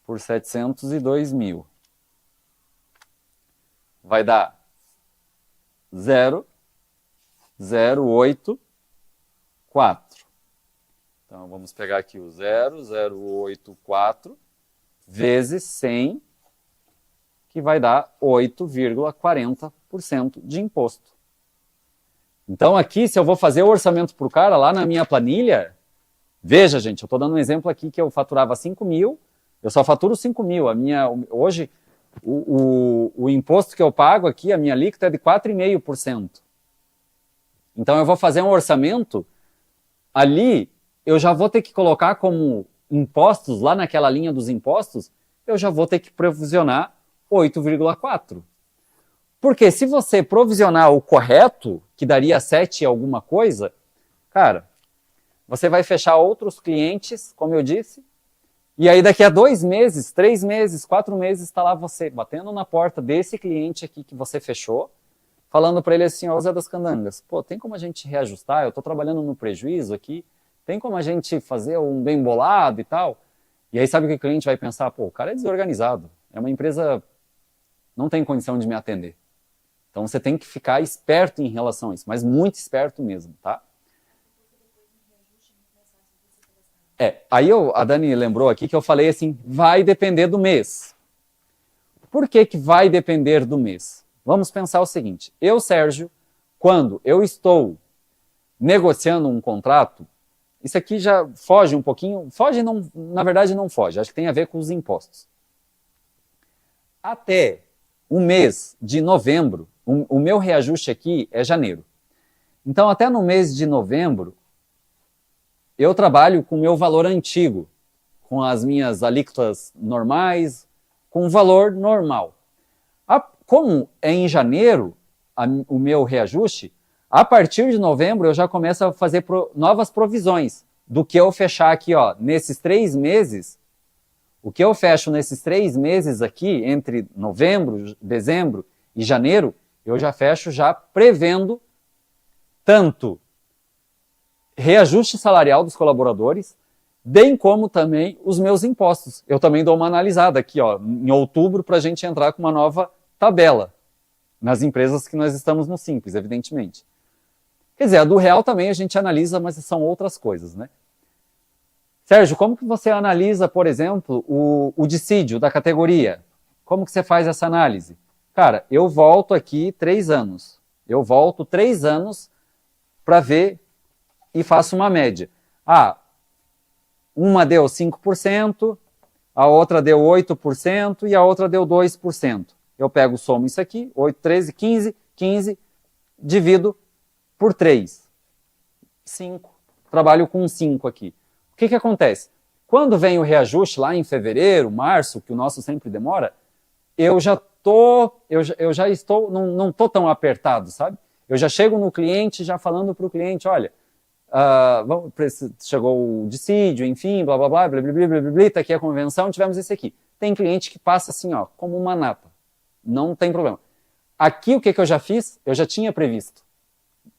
por 702 mil. Vai dar 0,084. Então, vamos pegar aqui o 0,084 vezes 100, que vai dar 8,40% de imposto. Então, aqui, se eu vou fazer o orçamento para o cara, lá na minha planilha, veja, gente, eu estou dando um exemplo aqui que eu faturava 5 mil, eu só faturo 5 mil. Hoje, o imposto que eu pago aqui, a minha alíquota é de 4,5%. Então, eu vou fazer um orçamento, ali, eu já vou ter que colocar como impostos, lá naquela linha dos impostos, eu já vou ter que provisionar 8,4%. Porque se você provisionar o correto, que daria 7 alguma coisa, cara, você vai fechar outros clientes, como eu disse, e aí daqui a 2 meses, 3 meses, 4 meses, está lá você batendo na porta desse cliente aqui que você fechou, falando para ele assim, ó, Zé das Candangas, pô, tem como a gente reajustar? Eu estou trabalhando no prejuízo aqui, tem como a gente fazer um bem bolado e tal? E aí sabe o que o cliente vai pensar? Pô, o cara é desorganizado, é uma empresa, não tem condição de me atender. Então você tem que ficar esperto em relação a isso, mas muito esperto mesmo, tá? Aí a Dani lembrou aqui que eu falei assim, vai depender do mês. Por que que vai depender do mês? Vamos pensar o seguinte, eu, Sérgio, quando eu estou negociando um contrato, isso aqui já foge um pouquinho, foge não, na verdade não foge, acho que tem a ver com os impostos. Até o mês de novembro, o meu reajuste aqui é janeiro. Então até no mês de novembro, eu trabalho com o meu valor antigo, com as minhas alíquotas normais, com o valor normal. Como é em janeiro o meu reajuste, a partir de novembro eu já começo a fazer novas provisões do que eu fechar aqui, ó, nesses 3 meses. O que eu fecho nesses 3 meses aqui, entre novembro, dezembro e janeiro, eu já fecho já prevendo tanto reajuste salarial dos colaboradores, bem como também os meus impostos. Eu também dou uma analisada aqui, ó, em outubro, para a gente entrar com uma nova tabela nas empresas que nós estamos no Simples, evidentemente. Quer dizer, a do real também a gente analisa, mas são outras coisas, né? Sérgio, como que você analisa, por exemplo, o dissídio da categoria? Como que você faz essa análise? Cara, eu volto aqui 3 anos. Eu volto 3 anos para ver e faço uma média. Uma deu 5%, a outra deu 8% e a outra deu 2%. Eu pego, somo isso aqui, 8, 13, 15, divido por 3. 5. Trabalho com 5 aqui. O que acontece? Quando vem o reajuste lá em fevereiro, março, que o nosso sempre demora, eu já estou, não estou tão apertado, sabe? Eu já chego no cliente, já falando para o cliente, olha, chegou o dissídio, enfim, blá, blá, blá, blá, blá, blá, blá, blá, tá aqui a convenção, tivemos esse aqui. Tem cliente que passa assim, ó, como uma nata. Não tem problema. Aqui, o que eu já fiz? Eu já tinha previsto.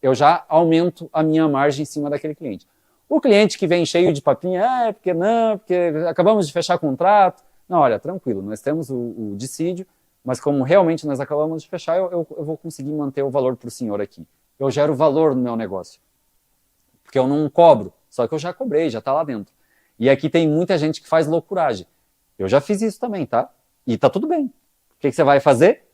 Eu já aumento a minha margem em cima daquele cliente. O cliente que vem cheio de papinho, porque não, porque acabamos de fechar contrato. Não, olha, tranquilo, nós temos o dissídio, mas como realmente nós acabamos de fechar, eu vou conseguir manter o valor para o senhor aqui. Eu gero valor no meu negócio. Porque eu não cobro, só que eu já cobrei, já está lá dentro. E aqui tem muita gente que faz loucuragem. Eu já fiz isso também, tá? E tá tudo bem. O que você vai fazer?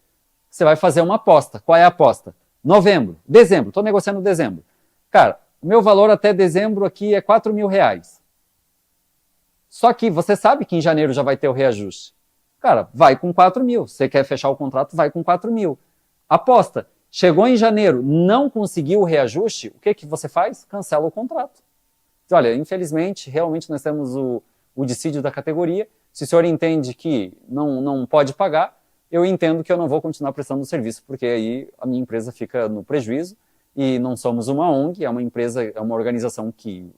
Você vai fazer uma aposta. Qual é a aposta? Novembro, dezembro, estou negociando dezembro. Cara, o meu valor até dezembro aqui é R$4.000. Só que você sabe que em janeiro já vai ter o reajuste. Cara, vai com 4.000. Você quer fechar o contrato, vai com 4.000. Aposta. Chegou em janeiro, não conseguiu o reajuste, o que você faz? Cancela o contrato. Olha, infelizmente, realmente nós temos o dissídio da categoria. Se o senhor entende que não pode pagar, eu entendo que eu não vou continuar prestando o serviço, porque aí a minha empresa fica no prejuízo e não somos uma ONG, é uma empresa, é uma organização que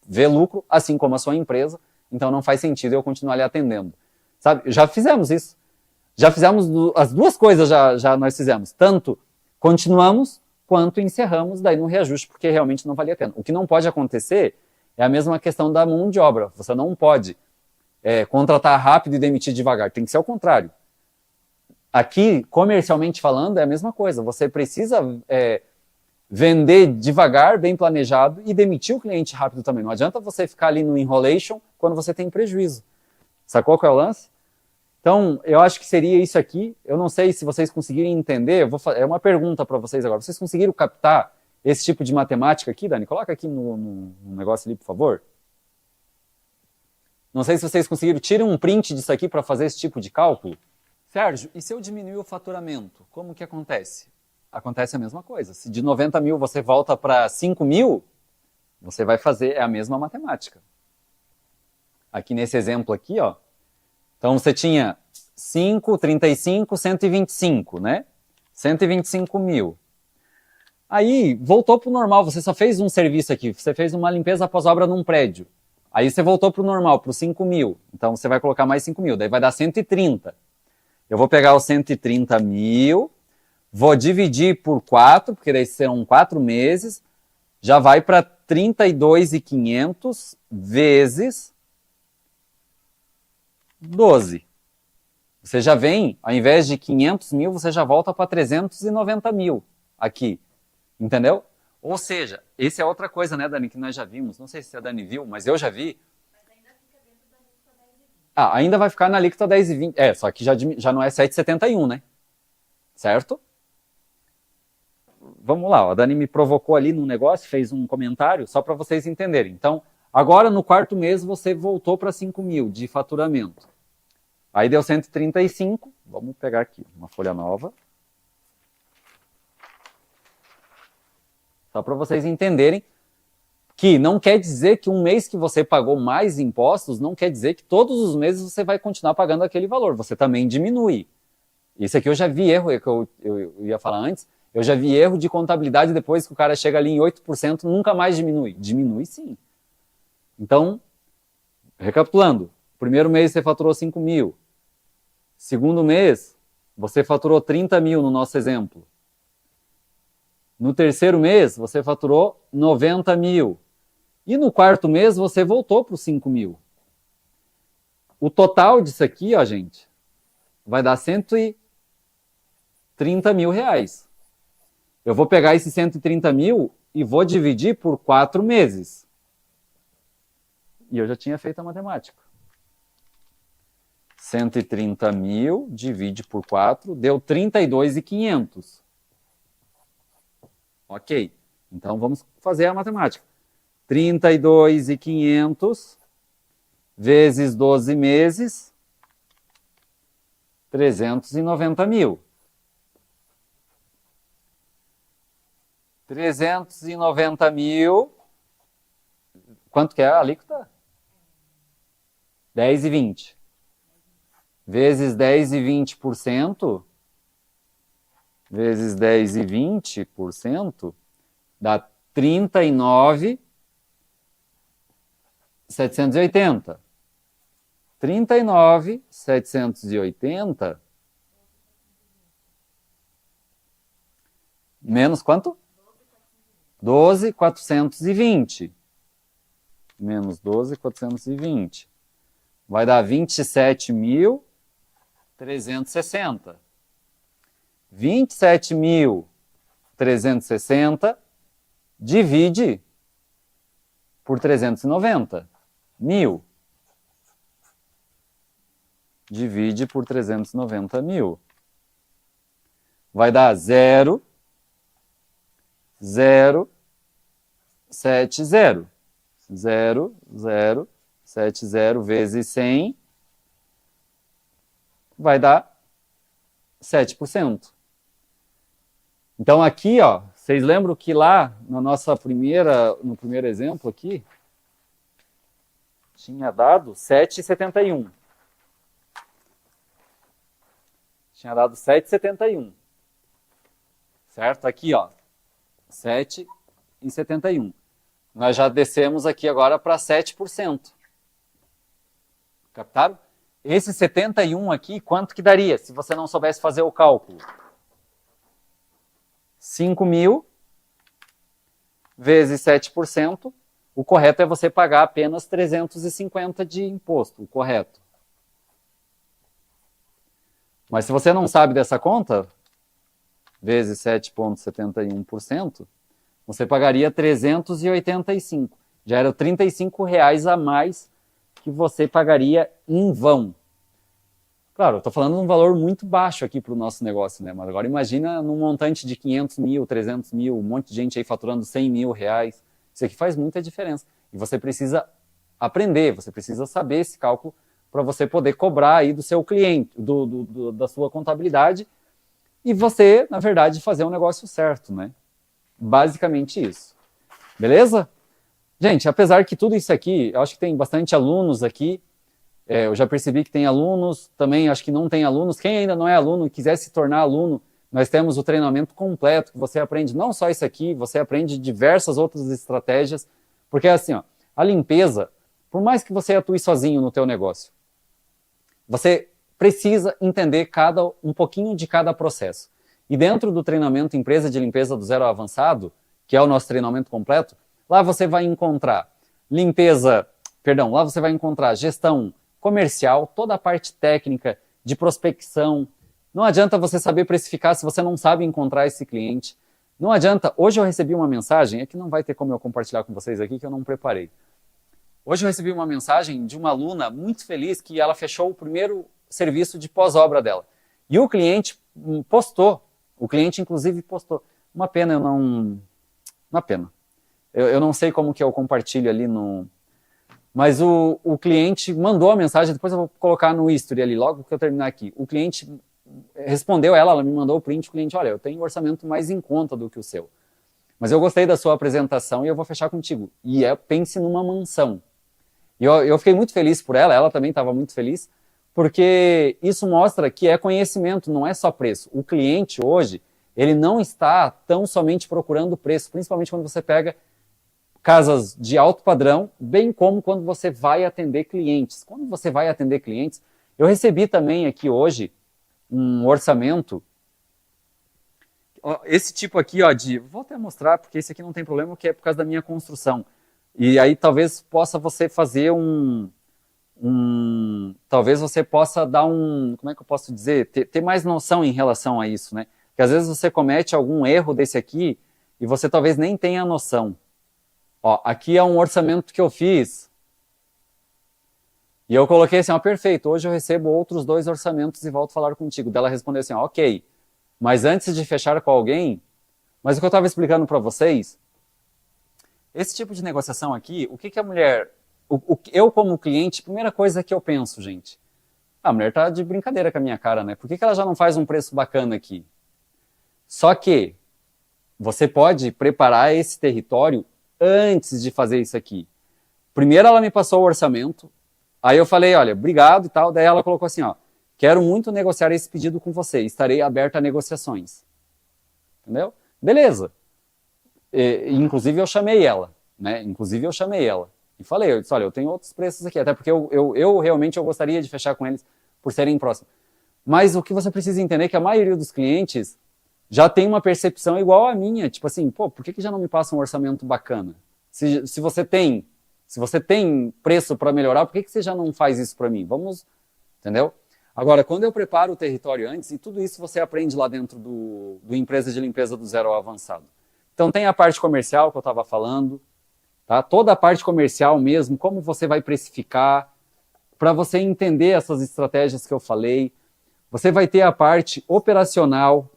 vê lucro, assim como a sua empresa, então não faz sentido eu continuar lhe atendendo. Sabe? Já fizemos isso. Já fizemos as duas coisas, já nós fizemos. Tanto continuamos, quanto encerramos daí no reajuste, porque realmente não valia a pena. O que não pode acontecer é a mesma questão da mão de obra. Você não pode contratar rápido e demitir devagar. Tem que ser ao contrário. Aqui, comercialmente falando, é a mesma coisa. Você precisa vender devagar, bem planejado e demitir o cliente rápido também. Não adianta você ficar ali no enrolation quando você tem prejuízo. Sacou qual é o lance? Então, eu acho que seria isso aqui. Eu não sei se vocês conseguirem entender. É uma pergunta para vocês agora. Vocês conseguiram captar esse tipo de matemática aqui, Dani? Coloca aqui no negócio ali, por favor. Não sei se vocês conseguiram. Tirem um print disso aqui para fazer esse tipo de cálculo. Sérgio, e se eu diminuir o faturamento? Como que acontece? Acontece a mesma coisa. Se de 90 mil você volta para 5 mil, você vai fazer a mesma matemática. Aqui nesse exemplo aqui, ó. Então você tinha 5, 35, 125, né? 125 mil. Aí voltou para o normal, você só fez um serviço aqui, você fez uma limpeza após obra num prédio. Aí você voltou para o normal, para os 5 mil. Então você vai colocar mais 5 mil, daí vai dar 130. Eu vou pegar os 130 mil, vou dividir por 4, porque daí serão 4 meses, já vai para 32.500 vezes 12. Você já vem, ao invés de 500 mil, você já volta para 390 mil aqui. Entendeu? Ou seja, essa é outra coisa, né, Dani, que nós já vimos. Não sei se a Dani viu, mas eu já vi. Mas ainda fica dentro da alíquota 10 e 20. Ainda vai ficar na alíquota 10 e 20. Só que já não é 7,71, né? Certo? Vamos lá, a Dani me provocou ali num negócio, fez um comentário, só para vocês entenderem. Então, agora no quarto mês você voltou para 5 mil de faturamento. Aí deu 135, vamos pegar aqui uma folha nova. Só para vocês entenderem que não quer dizer que um mês que você pagou mais impostos, não quer dizer que todos os meses você vai continuar pagando aquele valor, você também diminui. Isso aqui eu já vi erro, é que eu ia falar antes, eu já vi erro de contabilidade depois que o cara chega ali em 8%, nunca mais diminui. Diminui sim. Então, recapitulando, primeiro mês você faturou 5 mil, segundo mês você faturou 30 mil no nosso exemplo. No terceiro mês você faturou 90 mil. E no quarto mês você voltou para os 5 mil. O total disso aqui, ó, gente, vai dar 130 mil reais. Eu vou pegar esses 130 mil e vou dividir por 4 meses. E eu já tinha feito a matemática. 130 mil divide por 4 deu 32.500. Ok. Então vamos fazer a matemática. 32.500 vezes 12 meses, 390 mil. 390 mil, quanto que é a alíquota? 10,20. Vezes 10,20%, vezes 10,20%, dá 39.780. 39.780 menos quanto? 12.420. Menos 12.420. Vai dar 27.360. 27.360 divide por 390 mil. Divide por 390 mil. Vai dar 0,070. 0,070 vezes 100 vai dar 7%. Então aqui, ó, vocês lembram que lá na nossa no primeiro exemplo aqui, tinha dado 7,71. Tinha dado 7,71. Certo? Aqui, ó, 7,71. Nós já descemos aqui agora para 7%. Captaram? Esse 71 aqui, quanto que daria se você não soubesse fazer o cálculo? 5 mil vezes 7%. O correto é você pagar apenas 350 de imposto, o correto. Mas se você não sabe dessa conta, vezes 7,71%, você pagaria 385. Já era R$35 a mais que você pagaria em vão. Claro, eu estou falando de um valor muito baixo aqui para o nosso negócio, né? Mas agora imagina num montante de 500 mil, 300 mil, um monte de gente aí faturando 100 mil reais. Isso aqui faz muita diferença. E você precisa aprender, você precisa saber esse cálculo para você poder cobrar aí do seu cliente, da sua contabilidade, e você, na verdade, fazer um negócio certo, né? Basicamente isso. Beleza? Gente, apesar que tudo isso aqui, eu acho que tem bastante alunos aqui, eu já percebi que tem alunos, também acho que não tem alunos. Quem ainda não é aluno e quiser se tornar aluno, nós temos o treinamento completo, que você aprende não só isso aqui, você aprende diversas outras estratégias, porque assim, ó, a limpeza, por mais que você atue sozinho no teu negócio, você precisa entender um pouquinho de cada processo. E dentro do treinamento Empresa de Limpeza do Zero ao Avançado, que é o nosso treinamento completo, lá você vai encontrar lá você vai encontrar gestão comercial, toda a parte técnica de prospecção. Não adianta você saber precificar se você não sabe encontrar esse cliente. Não adianta. Hoje eu recebi uma mensagem, é que não vai ter como eu compartilhar com vocês aqui, que eu não preparei. Hoje eu recebi uma mensagem de uma aluna muito feliz que ela fechou o primeiro serviço de pós-obra dela. E o cliente postou, o cliente inclusive postou. Uma pena Uma pena. Eu não sei como que eu compartilho ali no... Mas o cliente mandou a mensagem, depois eu vou colocar no history ali, logo que eu terminar aqui. O cliente respondeu ela me mandou o print, o cliente, olha, eu tenho um orçamento mais em conta do que o seu. mas eu gostei da sua apresentação e eu vou fechar contigo. E pense numa mansão. E eu fiquei muito feliz por ela também estava muito feliz, porque isso mostra que é conhecimento, não é só preço. O cliente hoje, ele não está tão somente procurando preço, principalmente quando você pega casas de alto padrão, bem como quando você vai atender clientes. Quando você vai atender clientes, eu recebi também aqui hoje um orçamento, esse tipo aqui, ó, vou até mostrar, porque esse aqui não tem problema, que é por causa da minha construção. E aí talvez possa você fazer talvez você possa dar como é que eu posso dizer, ter mais noção em relação a isso, né? Porque às vezes você comete algum erro desse aqui e você talvez nem tenha noção. Ó, aqui é um orçamento que eu fiz e eu coloquei assim, ó, perfeito, hoje eu recebo outros 2 orçamentos e volto a falar contigo. Dela respondeu assim, ó, ok, mas antes de fechar com alguém, mas o que eu estava explicando para vocês, esse tipo de negociação aqui, o que a mulher, eu como cliente, primeira coisa que eu penso, gente, a mulher tá de brincadeira com a minha cara, né? Por que ela já não faz um preço bacana aqui? Só que você pode preparar esse território antes de fazer isso aqui. Primeiro ela me passou o orçamento, aí eu falei, olha, obrigado e tal, daí ela colocou assim, ó, quero muito negociar esse pedido com você, estarei aberta a negociações. Entendeu? Beleza. Inclusive eu chamei ela, né? Inclusive eu chamei ela e falei, eu disse, olha, eu tenho outros preços aqui, até porque eu realmente gostaria de fechar com eles por serem próximos. Mas o que você precisa entender é que a maioria dos clientes já tem uma percepção igual à minha, tipo assim, pô, por que já não me passa um orçamento bacana? Se você tem preço para melhorar, por que você já não faz isso para mim? Vamos, entendeu? Agora, quando eu preparo o território antes, e tudo isso você aprende lá dentro do Empresa de Limpeza do Zero ao Avançado. Então tem a parte comercial que eu estava falando, tá? Toda a parte comercial mesmo, como você vai precificar, para você entender essas estratégias que eu falei. Você vai ter a parte operacional.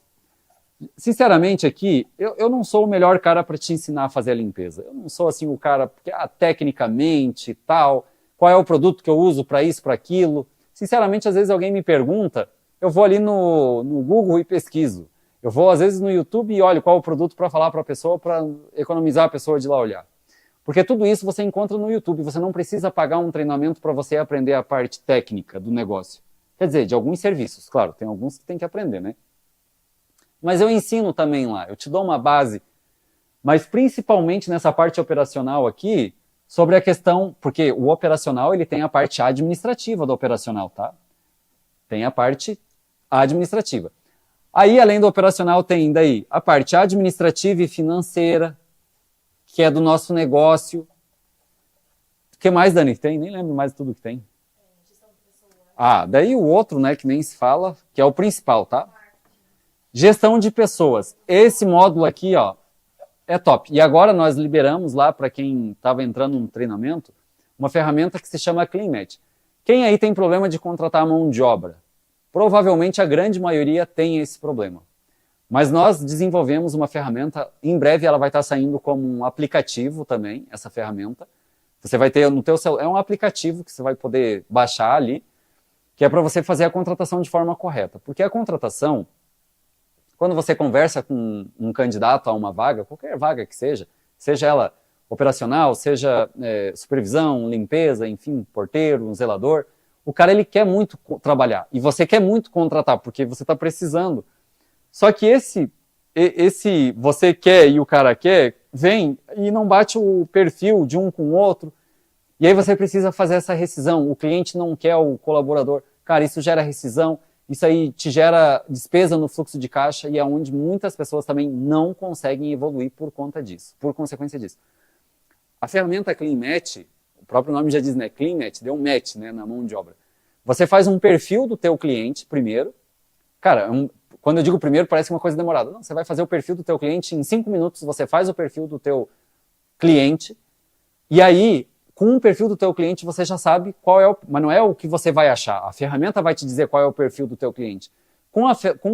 Sinceramente aqui, eu não sou o melhor cara para te ensinar a fazer a limpeza. Eu não sou assim o cara, porque tecnicamente tal, qual é o produto que eu uso para isso, para aquilo. Sinceramente, às vezes alguém me pergunta, eu vou ali no Google e pesquiso. Eu vou, às vezes, no YouTube e olho qual é o produto para falar para a pessoa, para economizar a pessoa de lá olhar. Porque tudo isso você encontra no YouTube, você não precisa pagar um treinamento para você aprender a parte técnica do negócio. Quer dizer, de alguns serviços, claro, tem alguns que tem que aprender, né? Mas eu ensino também lá, eu te dou uma base, mas principalmente nessa parte operacional aqui, sobre a questão, porque o operacional ele tem a parte administrativa do operacional, tá? Tem a parte administrativa. Aí, além do operacional, tem daí a parte administrativa e financeira, que é do nosso negócio. O que mais, Dani? Tem? Nem lembro mais de tudo que tem. Gestão de pessoas. Daí o outro, né, que nem se fala, que é o principal, tá? Gestão de pessoas. Esse módulo aqui, ó, é top. E agora nós liberamos lá, para quem estava entrando no treinamento, uma ferramenta que se chama CleanMatch. Quem aí tem problema de contratar a mão de obra? Provavelmente a grande maioria tem esse problema. Mas nós desenvolvemos uma ferramenta, em breve ela vai estar saindo como um aplicativo também, essa ferramenta. Você vai ter no teu celular, é um aplicativo que você vai poder baixar ali, que é para você fazer a contratação de forma correta. Porque a contratação, quando você conversa com um candidato a uma vaga, qualquer vaga que seja ela operacional, seja supervisão, limpeza, enfim, porteiro, um zelador, o cara ele quer muito trabalhar e você quer muito contratar porque você está precisando. Só que esse você quer e o cara quer, vem e não bate o perfil de um com o outro. E aí você precisa fazer essa rescisão. O cliente não quer o colaborador. Cara, isso gera rescisão, isso aí te gera despesa no fluxo de caixa e é onde muitas pessoas também não conseguem evoluir por conta disso, por consequência disso. A ferramenta CleanMatch, o próprio nome já diz, né? CleanMatch, deu um match, né, na mão de obra. Você faz um perfil do teu cliente primeiro. Cara, quando eu digo primeiro parece uma coisa demorada. Não, você vai fazer o perfil do teu cliente em 5 minutos, você faz o perfil do teu cliente e aí, com o perfil do teu cliente, você já sabe qual é mas não é o que você vai achar. A ferramenta vai te dizer qual é o perfil do teu cliente. Com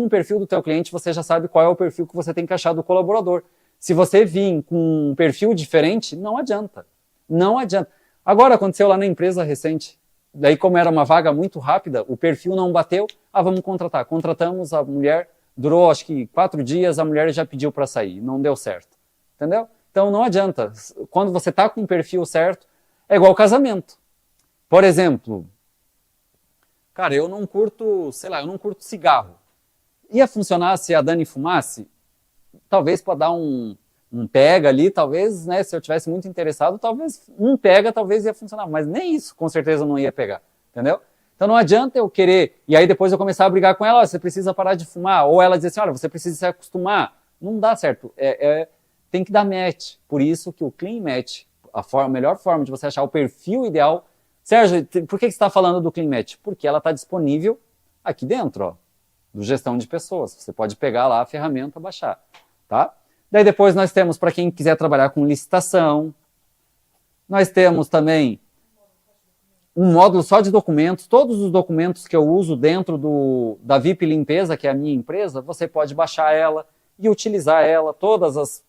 o perfil do teu cliente, você já sabe qual é o perfil que você tem que achar do colaborador. Se você vir com um perfil diferente, não adianta. Não adianta. Agora, aconteceu lá na empresa recente. Daí, como era uma vaga muito rápida, o perfil não bateu. Vamos contratar. Contratamos a mulher, durou acho que 4 dias, a mulher já pediu para sair. Não deu certo. entendeu? Então não adianta. Quando você está com o perfil certo, é igual casamento. Por exemplo, cara, eu não curto, sei lá, eu não curto cigarro. Ia funcionar se a Dani fumasse? Talvez para dar um pega ali, talvez, né, se eu tivesse muito interessado, talvez um pega, talvez ia funcionar, mas nem isso com certeza não ia pegar, entendeu? Então não adianta eu querer, e aí depois eu começar a brigar com ela, ó, você precisa parar de fumar, ou ela dizer assim, olha, você precisa se acostumar. Não dá certo, tem que dar match. Por isso que o Clean Match, a melhor forma de você achar o perfil ideal. Sérgio, por que você está falando do Clean Match? Porque ela está disponível aqui dentro, ó, do Gestão de Pessoas. Você pode pegar lá a ferramenta, baixar, tá? Daí depois nós temos, para quem quiser trabalhar com licitação, nós temos também um módulo só de documentos. Todos os documentos que eu uso dentro da VIP Limpeza, que é a minha empresa, você pode baixar ela e utilizar ela, todas as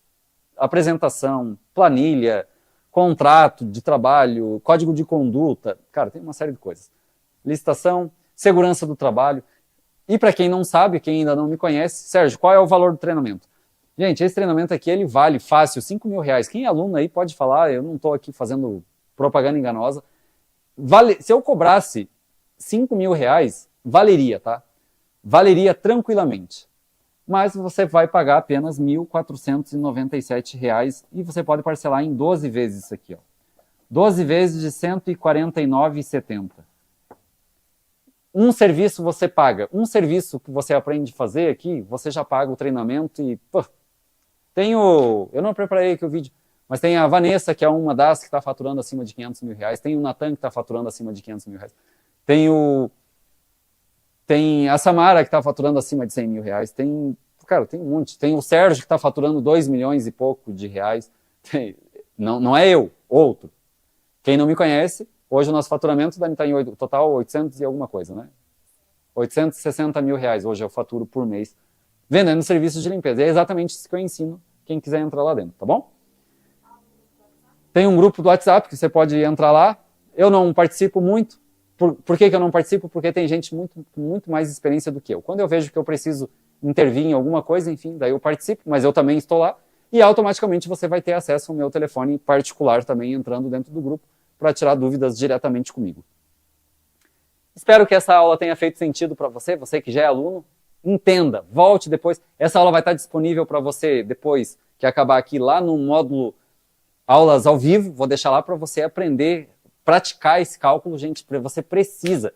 apresentação, planilha, contrato de trabalho, código de conduta, cara, tem uma série de coisas. Licitação, segurança do trabalho. E para quem não sabe, quem ainda não me conhece, Sérgio, qual é o valor do treinamento? Gente, esse treinamento aqui, ele vale fácil, R$5.000. Quem é aluno aí pode falar, eu não estou aqui fazendo propaganda enganosa. Se eu cobrasse R$5.000, valeria, tá? Valeria tranquilamente. Mas você vai pagar apenas R$1.497 e você pode parcelar em 12 vezes isso aqui, ó. 12 vezes de R$149,70. Um serviço você paga. Um serviço que você aprende a fazer aqui, você já paga o treinamento e... Pô, eu não preparei aqui o vídeo, mas tem a Vanessa, que é uma das que está faturando acima de R$500.000. Tem o Natan, que está faturando acima de R$500.000. Tem a Samara, que está faturando acima de R$100.000. Cara, tem um monte. Tem o Sérgio, que está faturando 2 milhões e pouco de reais. Não é eu, outro. Quem não me conhece, hoje o nosso faturamento deve estar em total 800 e alguma coisa, né? R$860.000 hoje eu faturo por mês, vendendo serviços de limpeza. É exatamente isso que eu ensino quem quiser entrar lá dentro, tá bom? Tem um grupo do WhatsApp que você pode entrar lá. Eu não participo muito. Por que eu não participo? Porque tem gente com muito mais experiência do que eu. Quando eu vejo que eu preciso intervir em alguma coisa, enfim, daí eu participo, mas eu também estou lá. E automaticamente você vai ter acesso ao meu telefone particular também entrando dentro do grupo para tirar dúvidas diretamente comigo. Espero que essa aula tenha feito sentido para você, você que já é aluno. Entenda, volte depois. Essa aula vai estar disponível para você depois que acabar aqui lá no módulo Aulas ao Vivo. Vou deixar lá para você aprender, praticar esse cálculo, gente. Você precisa,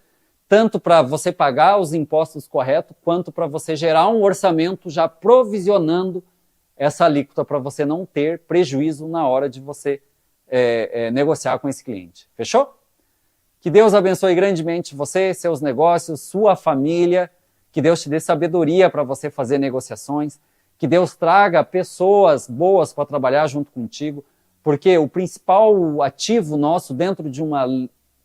tanto para você pagar os impostos corretos, quanto para você gerar um orçamento já provisionando essa alíquota para você não ter prejuízo na hora de você negociar com esse cliente. Fechou? Que Deus abençoe grandemente você, seus negócios, sua família. Que Deus te dê sabedoria para você fazer negociações. Que Deus traga pessoas boas para trabalhar junto contigo. Porque o principal ativo nosso dentro de uma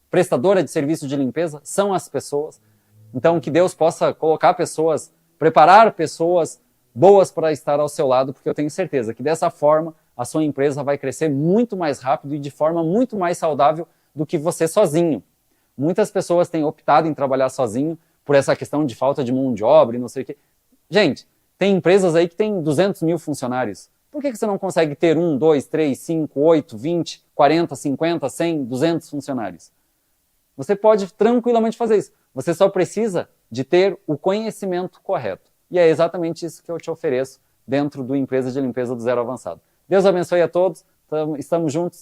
prestadora de serviço de limpeza são as pessoas. Então, que Deus possa colocar pessoas, preparar pessoas boas para estar ao seu lado, porque eu tenho certeza que dessa forma a sua empresa vai crescer muito mais rápido e de forma muito mais saudável do que você sozinho. Muitas pessoas têm optado em trabalhar sozinho por essa questão de falta de mão de obra e não sei o quê. Gente, tem empresas aí que tem 200.000 funcionários. Por que você não consegue ter 1, 2, 3, 5, 8, 20, 40, 50, 100, 200 funcionários? Você pode tranquilamente fazer isso. Você só precisa de ter o conhecimento correto. E é exatamente isso que eu te ofereço dentro do Empresa de Limpeza do Zero Avançado. Deus abençoe a todos. Estamos juntos.